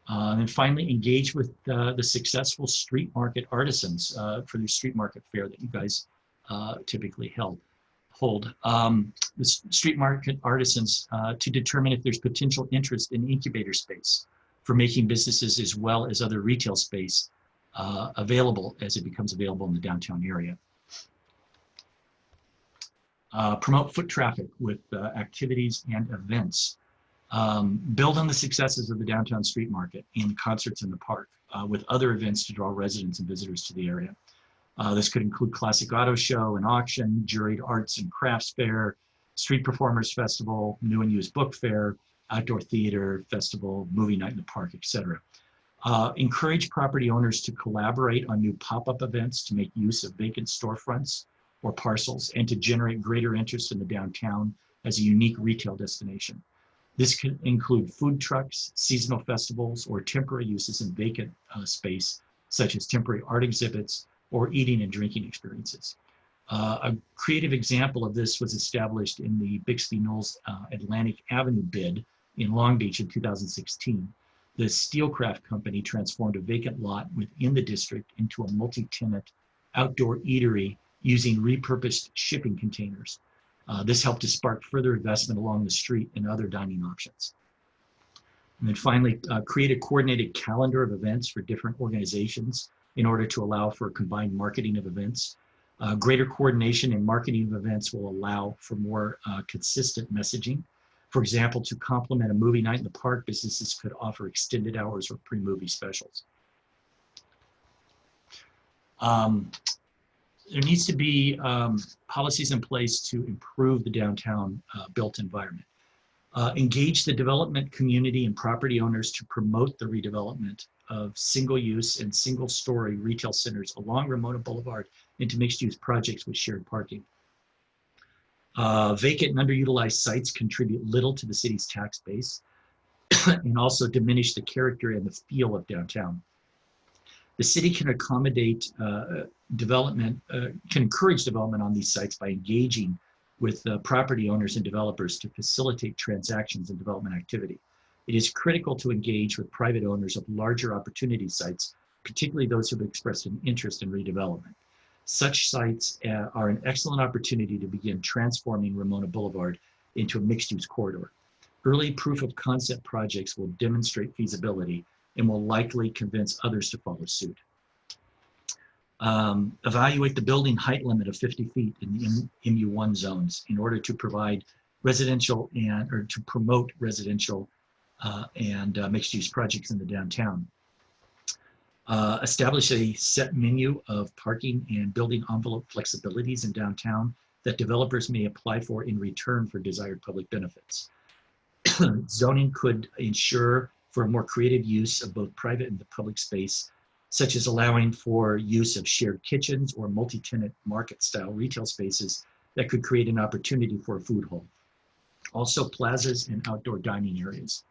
And finally, engage with the successful street market artisans for the street market fair that you guys typically hold. The street market artisans to determine if there's potential interest in incubator space for making businesses as well as other retail space available as it becomes available in the downtown area. Promote foot traffic with activities and events. Build on the successes of the downtown street market and concerts in the park with other events to draw residents and visitors to the area. This could include classic auto show and auction, juried arts and crafts fair, street performers festival, new and used book fair, outdoor theater festival, movie night in the park, etc. Encourage property owners to collaborate on new pop-up events to make use of vacant storefronts or parcels and to generate greater interest in the downtown as a unique retail destination. This can include food trucks, seasonal festivals, or temporary uses in vacant space, such as temporary art exhibits or eating and drinking experiences. A creative example of this was established in the Bixby Knolls Atlantic Avenue bid in Long Beach in 2016. The Steelcraft company transformed a vacant lot within the district into a multi-tenant outdoor eatery using repurposed shipping containers. This helped to spark further investment along the street and other dining options. And then finally, create a coordinated calendar of events for different organizations in order to allow for combined marketing of events. Greater coordination in marketing of events will allow for more consistent messaging. For example, to complement a movie night in the park, businesses could offer extended hours or pre-movie specials. There needs to be policies in place to improve the downtown built environment. Engage the development community and property owners to promote the redevelopment of single-use and single-story retail centers along Ramona Boulevard into mixed-use projects with shared parking. Vacant and underutilized sites contribute little to the city's tax base and also diminish the character and the feel of downtown. The city can accommodate development, can encourage development on these sites by engaging with property owners and developers to facilitate transactions and development activity. It is critical to engage with private owners of larger opportunity sites, particularly those who have expressed an interest in redevelopment. Such sites are an excellent opportunity to begin transforming Ramona Boulevard into a mixed-use corridor. Early proof of concept projects will demonstrate feasibility and will likely convince others to follow suit. Evaluate the building height limit of 50 feet in the MU1 zones in order to provide residential or to promote residential and mixed-use projects in the downtown. Establish a set menu of parking and building envelope flexibilities in downtown that developers may apply for in return for desired public benefits. Zoning could ensure for a more creative use of both private and the public space, such as allowing for use of shared kitchens or multi-tenant market-style retail spaces that could create an opportunity for a food hall. Also, plazas and outdoor dining areas.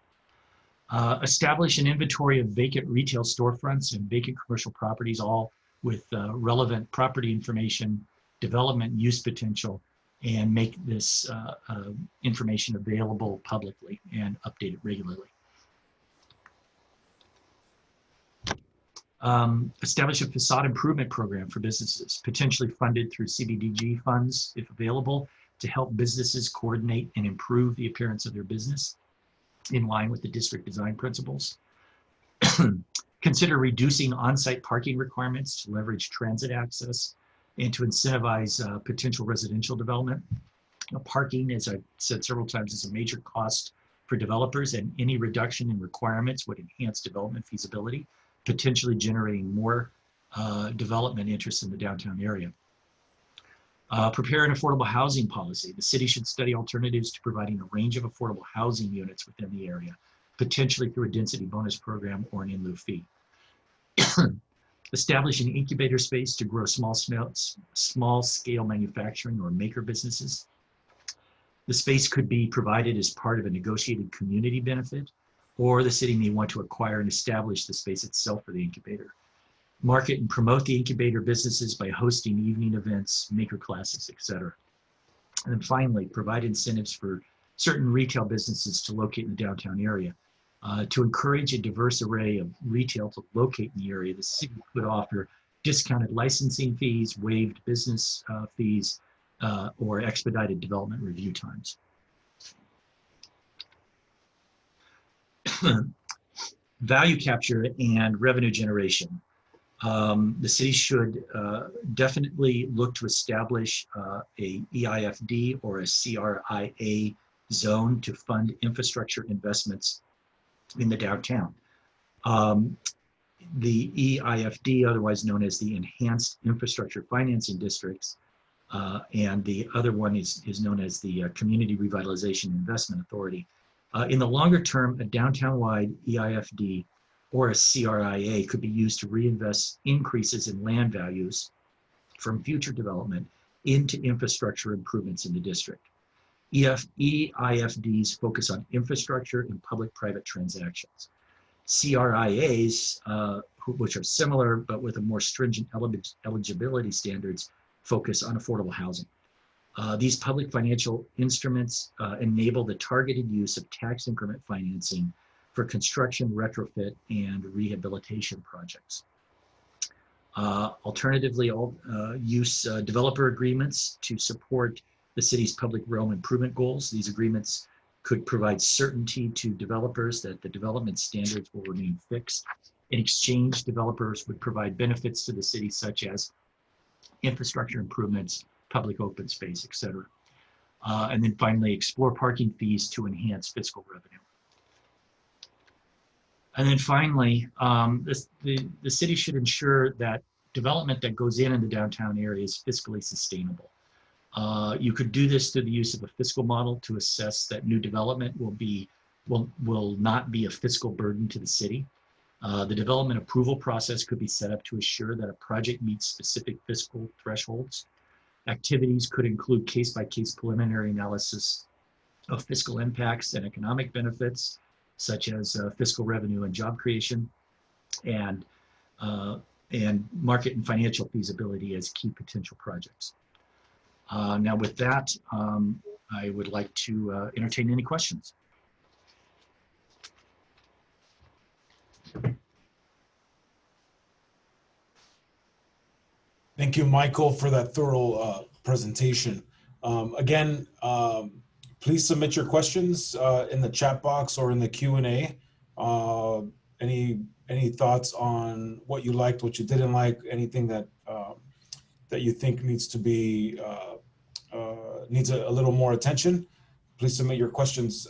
Establish an inventory of vacant retail storefronts and vacant commercial properties, all with relevant property information, development use potential, and make this information available publicly and update it regularly. Establish a facade improvement program for businesses, potentially funded through CDBG funds, if available, to help businesses coordinate and improve the appearance of their business in line with the district design principles. Consider reducing on-site parking requirements to leverage transit access and to incentivize potential residential development. Parking, as I've said several times, is a major cost for developers, and any reduction in requirements would enhance development feasibility, potentially generating more development interest in the downtown area. Prepare an affordable housing policy. The city should study alternatives to providing a range of affordable housing units within the area, potentially through a density bonus program or an in-lieu fee. Establish an incubator space to grow small scale manufacturing or maker businesses. The space could be provided as part of a negotiated community benefit, or the city may want to acquire and establish the space itself for the incubator. Market and promote the incubator businesses by hosting evening events, maker classes, etc. And then finally, provide incentives for certain retail businesses to locate in the downtown area. To encourage a diverse array of retail to locate in the area, the city could offer discounted licensing fees, waived business fees, or expedited development review times. Value capture and revenue generation. The city should definitely look to establish a EIFD or a CRIA zone to fund infrastructure investments in the downtown. The EIFD, otherwise known as the Enhanced Infrastructure Financing Districts, and the other one is known as the Community Revitalization Investment Authority. In the longer term, a downtown-wide EIFD or a CRIA could be used to reinvest increases in land values from future development into infrastructure improvements in the district. EIFDs focus on infrastructure and public-private transactions. CRIAs, which are similar but with a more stringent eligibility standards, focus on affordable housing. These public financial instruments enable the targeted use of tax increment financing for construction, retrofit, and rehabilitation projects. Alternatively, use developer agreements to support the city's public realm improvement goals. These agreements could provide certainty to developers that the development standards will remain fixed. In exchange, developers would provide benefits to the city, such as infrastructure improvements, public open space, et cetera. And then finally, explore parking fees to enhance fiscal revenue. And then finally, the city should ensure that development that goes in the downtown area is fiscally sustainable. You could do this through the use of a fiscal model to assess that new development will not be a fiscal burden to the city. The development approval process could be set up to assure that a project meets specific fiscal thresholds. Activities could include case-by-case preliminary analysis of fiscal impacts and economic benefits, such as fiscal revenue and job creation, and market and financial feasibility as key potential projects. Now with that, I would like to entertain any questions. Thank you, Michael, for that thorough presentation. Again, please submit your questions in the chat box or in the Q&A. Any thoughts on what you liked, what you didn't like, anything that that you think needs to be needs a little more attention? Please submit your questions,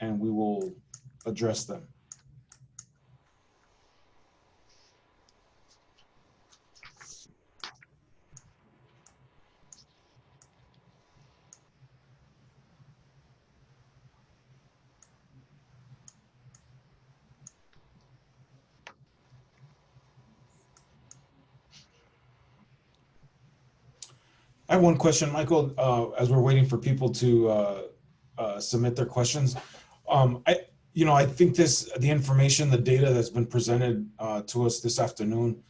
and we will address them. I have one question, Michael, as we're waiting for people to submit their questions. I think the information, the data that's been presented to us this afternoon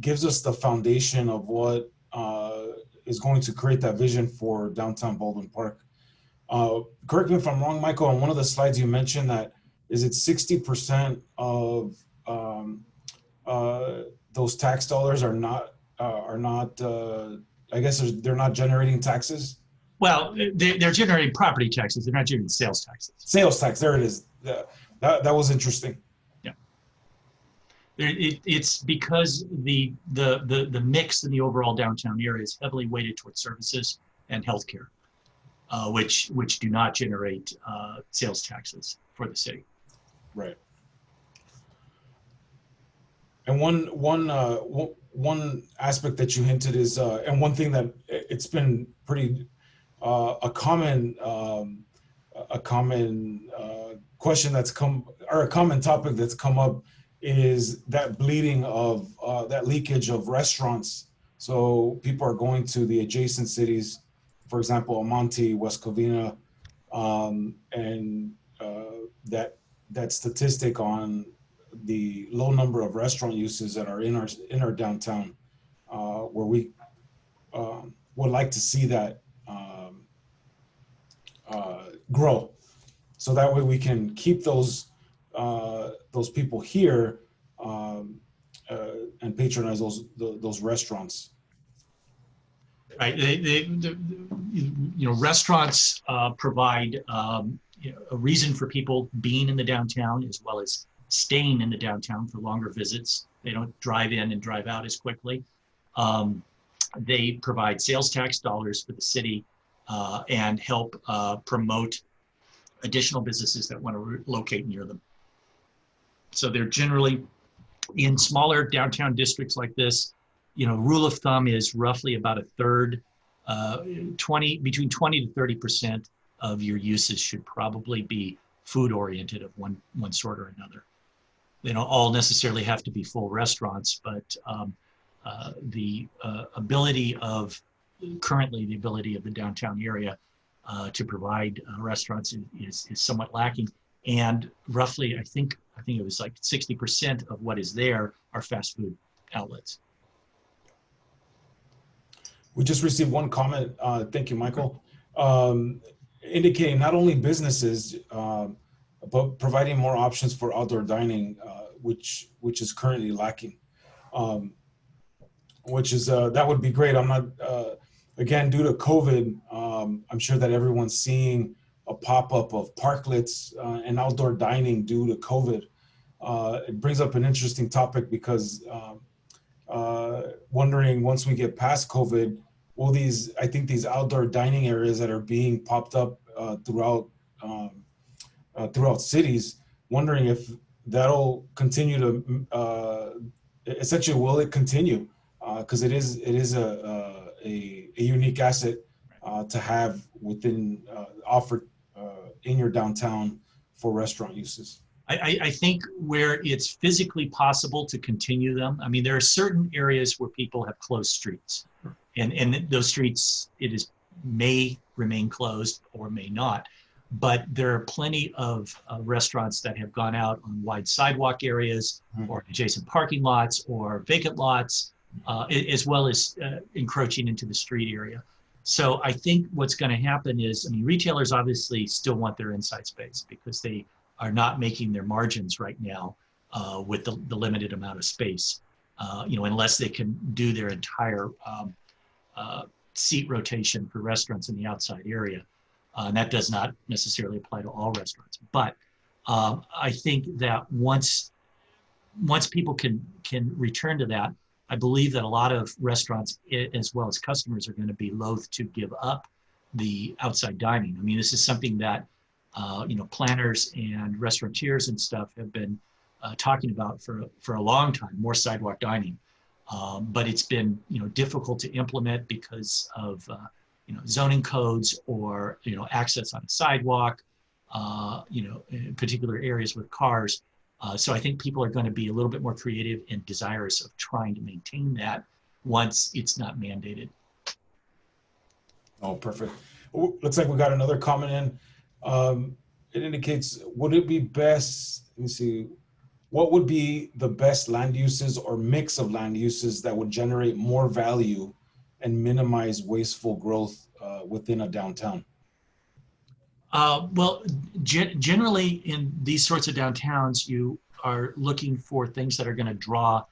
gives us the foundation of what is going to create that vision for downtown Bulban Park. Correct me if I'm wrong, Michael, on one of the slides you mentioned that, is it 60% of those tax dollars are not I guess they're not generating taxes? Well, they're generating property taxes. They're not generating sales taxes. Sales tax, there it is. That was interesting. Yeah. It's because the mix in the overall downtown area is heavily weighted towards services and healthcare, which do not generate sales taxes for the city. Right. And one aspect that you hinted is, and one thing that it's been pretty a common question that's come, or a common topic that's come up, is that bleeding of that leakage of restaurants. So people are going to the adjacent cities, for example, Almonte, West Covina, and that statistic on the low number of restaurant uses that are in our downtown, where we would like to see that grow, so that way we can keep those people here and patronize those restaurants. Right. Restaurants provide a reason for people being in the downtown, as well as staying in the downtown for longer visits. They don't drive in and drive out as quickly. They provide sales tax dollars for the city and help promote additional businesses that want to locate near them. So they're generally in smaller downtown districts like this. Rule of thumb is roughly about a third, between 20 to 30% of your uses should probably be food oriented of one sort or another. They don't all necessarily have to be full restaurants, but the ability of the downtown area to provide restaurants is somewhat lacking. And roughly, I think it was like 60% of what is there are fast food outlets. We just received one comment, thank you, Michael, indicating not only businesses, but providing more options for outdoor dining, which is currently lacking, which is, that would be great. I'm not, again, due to COVID, I'm sure that everyone's seeing a pop-up of parklets and outdoor dining due to COVID. It brings up an interesting topic because, wondering once we get past COVID, will I think these outdoor dining areas that are being popped up throughout cities, wondering if that'll continue to, essentially, will it continue? Because it is a unique asset to have offered in your downtown for restaurant uses. I think where it's physically possible to continue them, I mean, there are certain areas where people have closed streets, and those streets may remain closed or may not, but there are plenty of restaurants that have gone out on wide sidewalk areas or adjacent parking lots or vacant lots, as well as encroaching into the street area. So I think what's going to happen is, I mean, retailers obviously still want their inside space because they are not making their margins right now with the limited amount of space, unless they can do their entire seat rotation for restaurants in the outside area. And that does not necessarily apply to all restaurants. But I think that once people can return to that, I believe that a lot of restaurants, as well as customers, are going to be loath to give up the outside dining. I mean, this is something that planners and restaurateurs and stuff have been talking about for a long time, more sidewalk dining. But it's been, difficult to implement because of, zoning codes or, access on a sidewalk, in particular areas with cars. So I think people are going to be a little bit more creative and desirous of trying to maintain that once it's not mandated. Oh, perfect. Looks like we got another comment in. It indicates, would it be best, let me see, what would be the best land uses or mix of land uses that would generate more value and minimize wasteful growth within a downtown? Well, generally in these sorts of downtowns, you are looking for things that are going to draw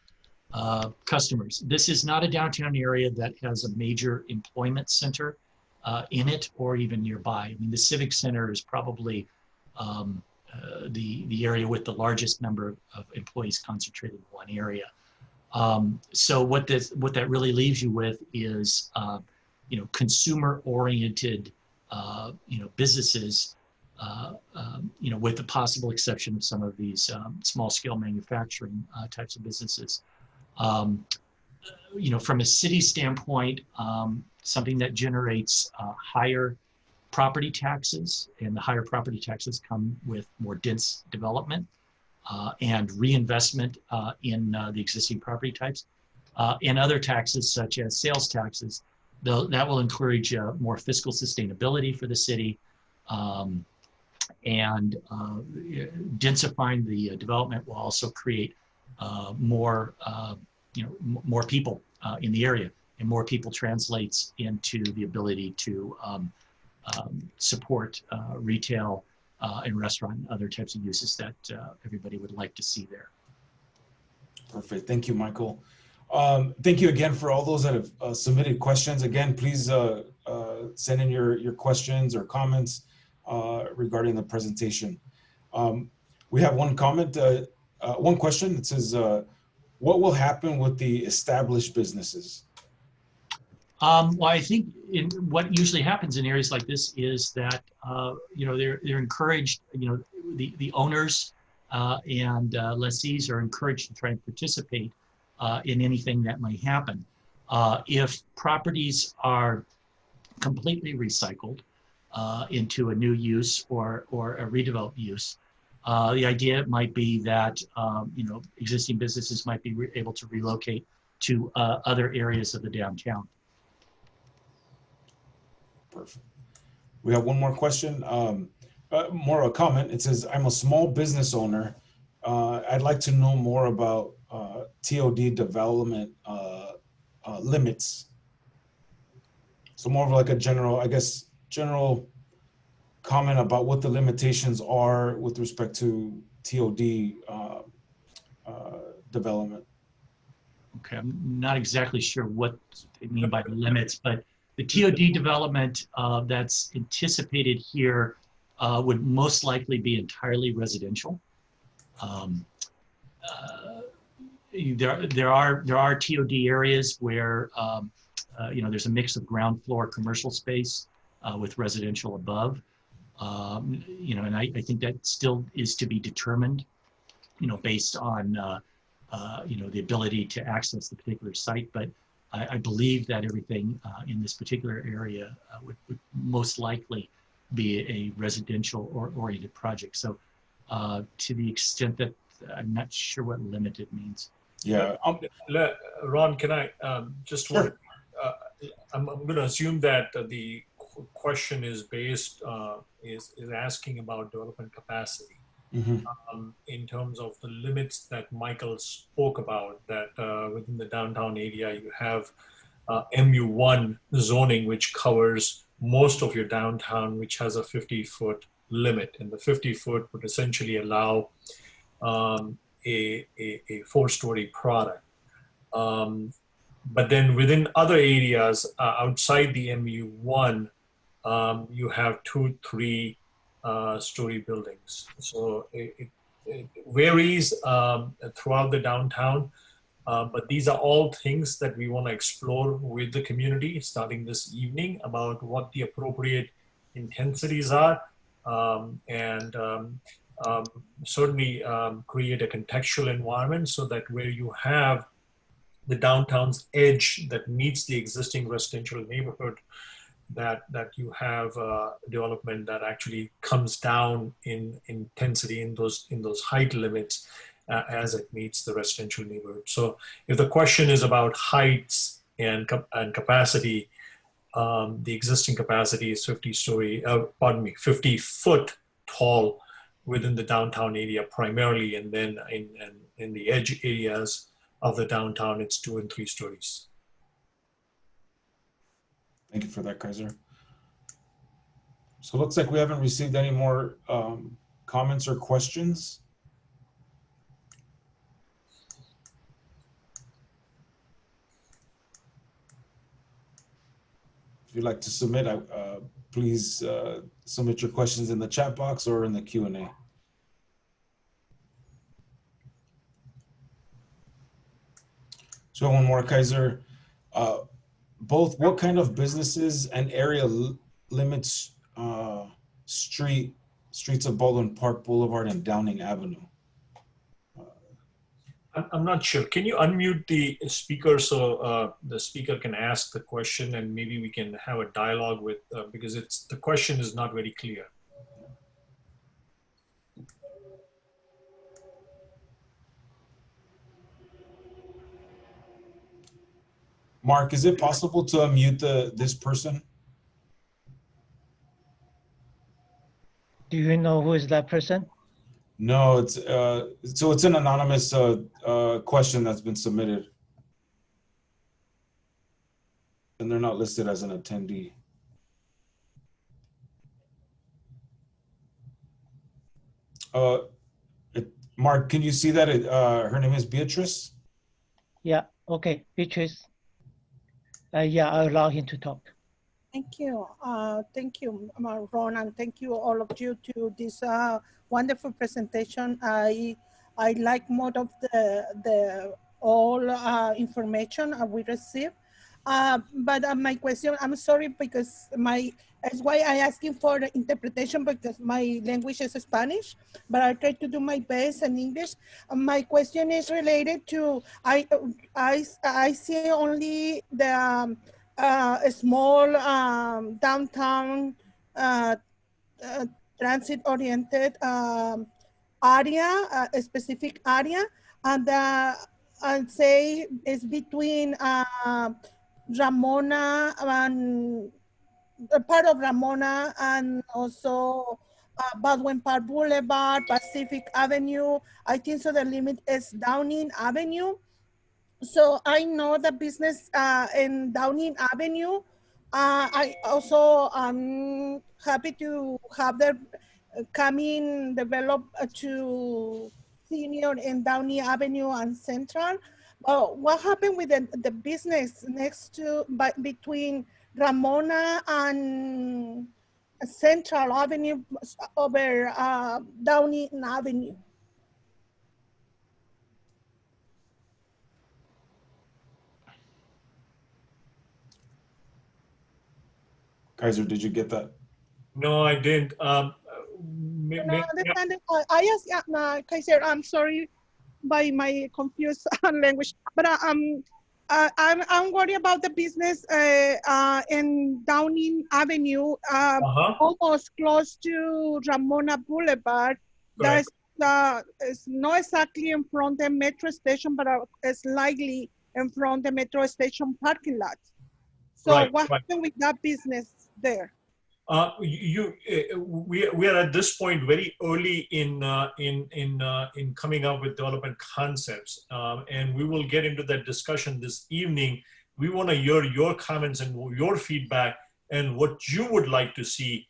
customers. This is not a downtown area that has a major employment center in it or even nearby. I mean, the Civic Center is probably the area with the largest number of employees concentrated in one area. So what that really leaves you with is consumer-oriented businesses, with the possible exception of some of these small-scale manufacturing types of businesses. From a city standpoint, something that generates higher property taxes, and the higher property taxes come with more dense development and reinvestment in the existing property types, and other taxes such as sales taxes. That will encourage more fiscal sustainability for the city, and densifying the development will also create more people in the area, and more people translates into the ability to support retail and restaurant and other types of uses that everybody would like to see there. Perfect. Thank you, Michael. Thank you again for all those that have submitted questions. Again, please send in your questions or comments regarding the presentation. We have one comment, one question that says, what will happen with the established businesses? Well, I think what usually happens in areas like this is that they're encouraged. The owners and lessees are encouraged to try and participate in anything that might happen. If properties are completely recycled into a new use or a redeveloped use, the idea might be that existing businesses might be able to relocate to other areas of the downtown. Perfect. We have one more question, more a comment. It says, I'm a small business owner. I'd like to know more about TOD development limits. So more of like a general comment about what the limitations are with respect to TOD development. Okay, I'm not exactly sure what they mean by the limits, but the TOD development that's anticipated here would most likely be entirely residential. there are TOD areas where there's a mix of ground floor commercial space with residential above. And I think that still is to be determined, based on the ability to access the particular site. But I believe that everything in this particular area would most likely be a residential oriented project. So to the extent that I'm not sure what limited means. Yeah. Ron, can I just Sure. want, I'm going to assume that the question is based, is asking about development capacity. In terms of the limits that Michael spoke about, that within the downtown area, you have MU1 zoning, which covers most of your downtown, which has a 50-foot limit. And the 50-foot would essentially allow a 4-story product. But then within other areas outside the MU1, you have 2, 3 story buildings. So it varies throughout the downtown, but these are all things that we want to explore with the community starting this evening about what the appropriate intensities are, and certainly create a contextual environment so that where you have the downtown's edge that meets the existing residential neighborhood, that you have development that actually comes down in intensity in those height limits as it meets the residential neighborhood. So if the question is about heights and capacity, the existing capacity is 50 foot tall within the downtown area primarily, and then in the edge areas of the downtown, it's 2 and 3 stories. Thank you for that, Kaiser. So it looks like we haven't received any more comments or questions. If you'd like to submit, please submit your questions in the chat box or in the Q&A. So one more, Kaiser. Both what kind of businesses and area limits streets of Baldwin Park Boulevard and Downing Avenue? I'm not sure. Can you unmute the speaker so the speaker can ask the question, and maybe we can have a dialogue with, because the question is not very clear. Mark, is it possible to unmute this person? Do you know who is that person? No, it's so it's an anonymous question that's been submitted, and they're not listed as an attendee. Mark, can you see that her name is Beatrice? Yeah, okay, Beatrice. Yeah, I'll allow him to talk. Thank you. Thank you, Ron, and thank you all of you to this wonderful presentation. I like more of the all information we received. But my question, I'm sorry, because that's why I asking for the interpretation, because my language is Spanish, but I try to do my best in English. My question is related to, I see only the a small downtown transit-oriented area, a specific area, and I'd say it's between Ramona and a part of Ramona, and also Baldwin Park Boulevard, Pacific Avenue. I think so the limit is Downing Avenue. So I know the business in Downing Avenue. I also am happy to have the coming develop to senior in Downing Avenue and Central. What happened with the business next to, between Ramona and Central Avenue over Downing Avenue? Kaiser, did you get that? No, I didn't. No, understand. I asked, Kaiser, I'm sorry by my confused language, but I'm worried about the business in Downing Avenue, Uh-huh. almost close to Ramona Boulevard. Correct. It's not exactly in front of the metro station, but slightly in front of the metro station parking lot. So Right, what right. happened with that business there? We are at this point very early in coming up with development concepts, and we will get into that discussion this evening. We want to hear your comments and your feedback and what you would like to see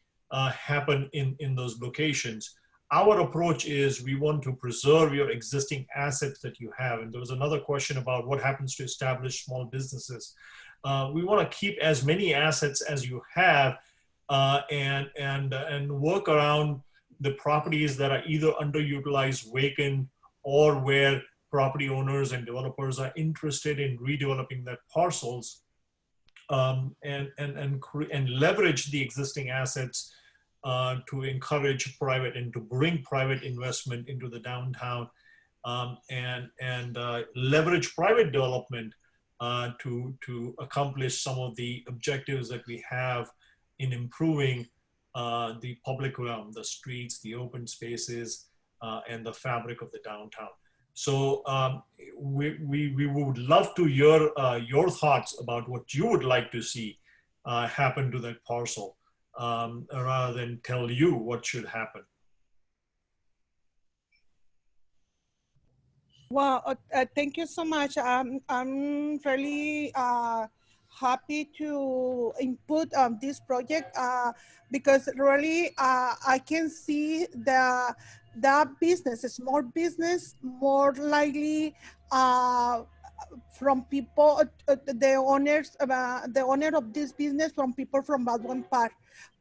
happen in those locations. Our approach is we want to preserve your existing assets that you have. And there was another question about what happens to established small businesses. We want to keep as many assets as you have, and work around the properties that are either underutilized, vacant, or where property owners and developers are interested in redeveloping their parcels, and leverage the existing assets to encourage private and to bring private investment into the downtown, and leverage private development to accomplish some of the objectives that we have in improving the public realm, the streets, the open spaces, and the fabric of the downtown. So we would love to hear your thoughts about what you would like to see happen to that parcel, rather than tell you what should happen. Well, thank you so much. I'm really happy to input on this project because really I can see that business, a small business, more likely from people, the owner of this business, from people from Baldwin Park.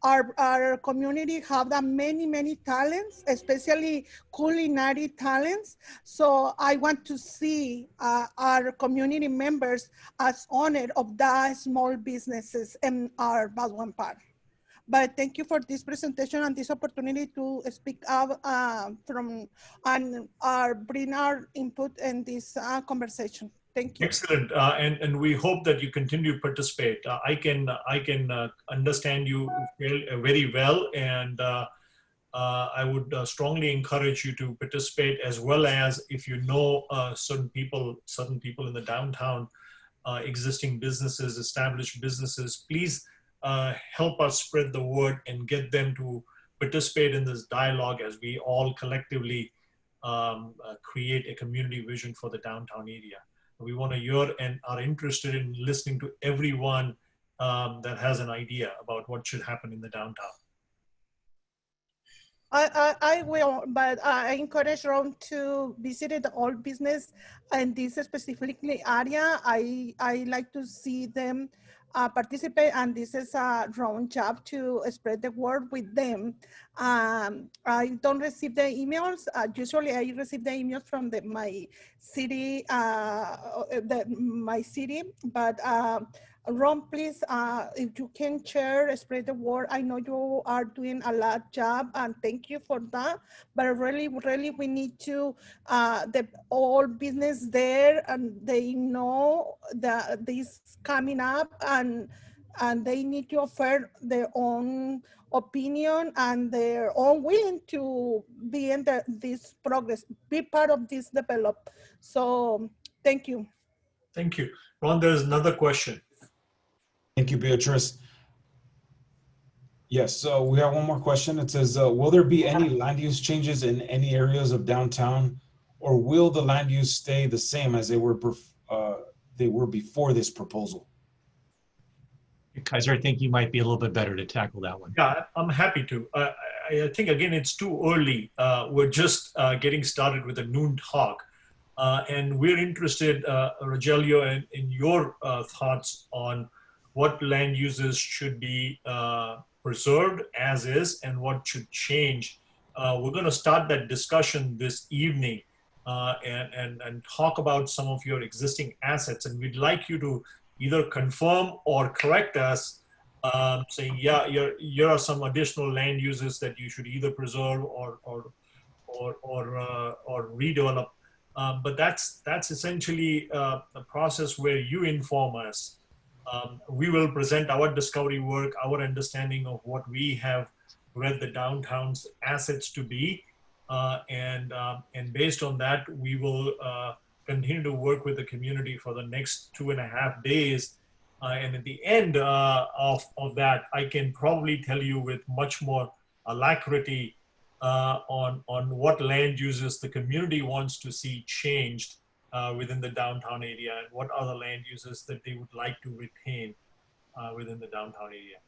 Our community have that many talents, especially culinary talents. So I want to see our community members as owner of that small businesses in our Baldwin Park. But thank you for this presentation and this opportunity to speak up and bring our input in this conversation. Thank you. Excellent, and we hope that you continue to participate. I can understand you very well, and I would strongly encourage you to participate, as well as if you know certain people in the downtown, existing businesses, established businesses, please help us spread the word and get them to participate in this dialogue as we all collectively create a community vision for the downtown area. We want to hear and are interested in listening to everyone that has an idea about what should happen in the downtown. I will, but I encourage Ron to visit the old business and this specifically area. I like to see them participate, and this is Ron's job to spread the word with them. I don't receive the emails. Usually I receive the emails from my city, but Ron, please, if you can share, spread the word. I know you are doing a lot job, and thank you for that. But really, we need to the all business there, and they know that this coming up, and they need to offer their own opinion and their own willing to be in this progress, be part of this develop. So thank you. Thank you. Ron, there's another question. Thank you, Beatrice. Yes, so we have one more question. It says, will there be any land use changes in any areas of downtown, or will the land use stay the same as they were before this proposal? Kaiser, I think you might be a little bit better to tackle that one. Yeah, I'm happy to. I think, again, it's too early. We're just getting started with a noon talk. And we're interested, Rogelio, in your thoughts on what land uses should be preserved as is and what should change. We're going to start that discussion this evening and talk about some of your existing assets. And we'd like you to either confirm or correct us saying, yeah, here are some additional land uses that you should either preserve or redevelop. But that's essentially a process where you inform us. We will present our discovery work, our understanding of what we have read the downtown's assets to be, and based on that, we will continue to work with the community for the next 2.5 days. And at the end of that, I can probably tell you with much more alacrity on what land uses the community wants to see changed within the downtown area, and what other land uses that they would like to retain within the downtown area.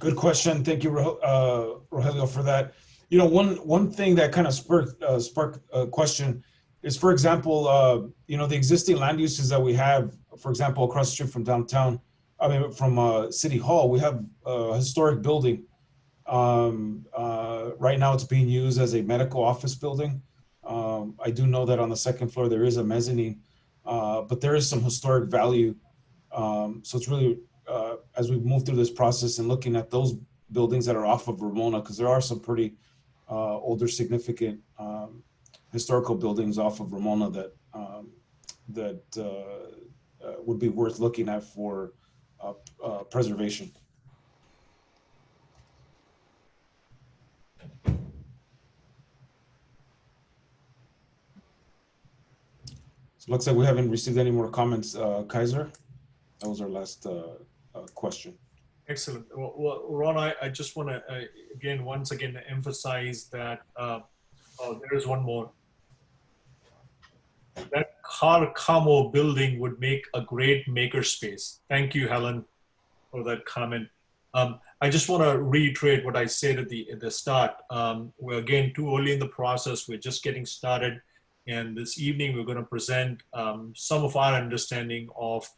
Good question. Thank you, Rogelio, for that. You know, one thing that kind of sparked a question is, for example, you know, the existing land uses that we have, for example, across the street from downtown, I mean, from City Hall, we have a historic building. Right now it's being used as a medical office building. I do know that on the second floor there is a mezzanine, but there is some historic value. So it's really, as we move through this process and looking at those buildings that are off of Ramona, because there are some pretty older, significant historical buildings off of Ramona that would be worth looking at for preservation. So it looks like we haven't received any more comments. Kaiser, that was our last question. Excellent. Well, Ron, I just want to once again emphasize that there is one more. That car camo building would make a great makerspace. Thank you, Helen, for that comment. I just want to reiterate what I said at the start. We're again too early in the process. We're just getting started. And this evening, we're going to present some of our understanding of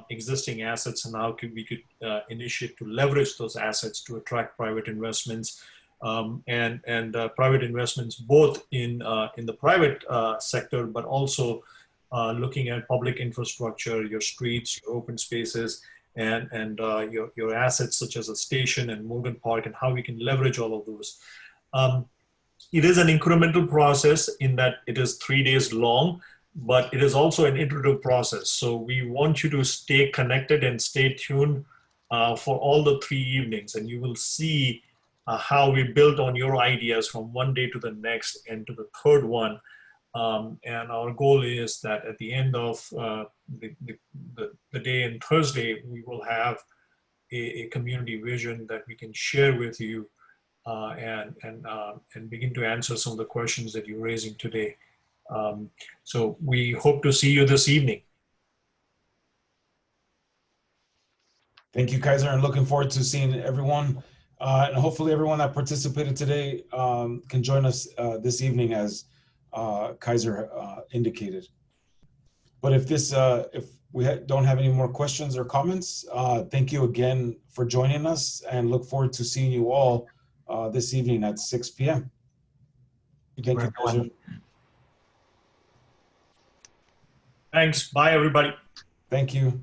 existing assets and how we could initiate to leverage those assets to attract private investments and private investments both in the private sector, but also looking at public infrastructure, your streets, your open spaces, and your assets such as a station and Morgan Park, and how we can leverage all of those. It is an incremental process in that it is 3 days long, but it is also an iterative process. So we want you to stay connected and stay tuned for all the 3 evenings, and you will see how we build on your ideas from one day to the next and to the third one. And our goal is that at the end of the day and Thursday, we will have a community vision that we can share with you and begin to answer some of the questions that you're raising today. So we hope to see you this evening. Thank you, Kaiser, and looking forward to seeing everyone. And hopefully everyone that participated today can join us this evening, as Kaiser indicated. But if we don't have any more questions or comments, thank you again for joining us, and look forward to seeing you all this evening at 6 p.m. Thank you, Kaiser. Thanks. Bye, everybody. Thank you.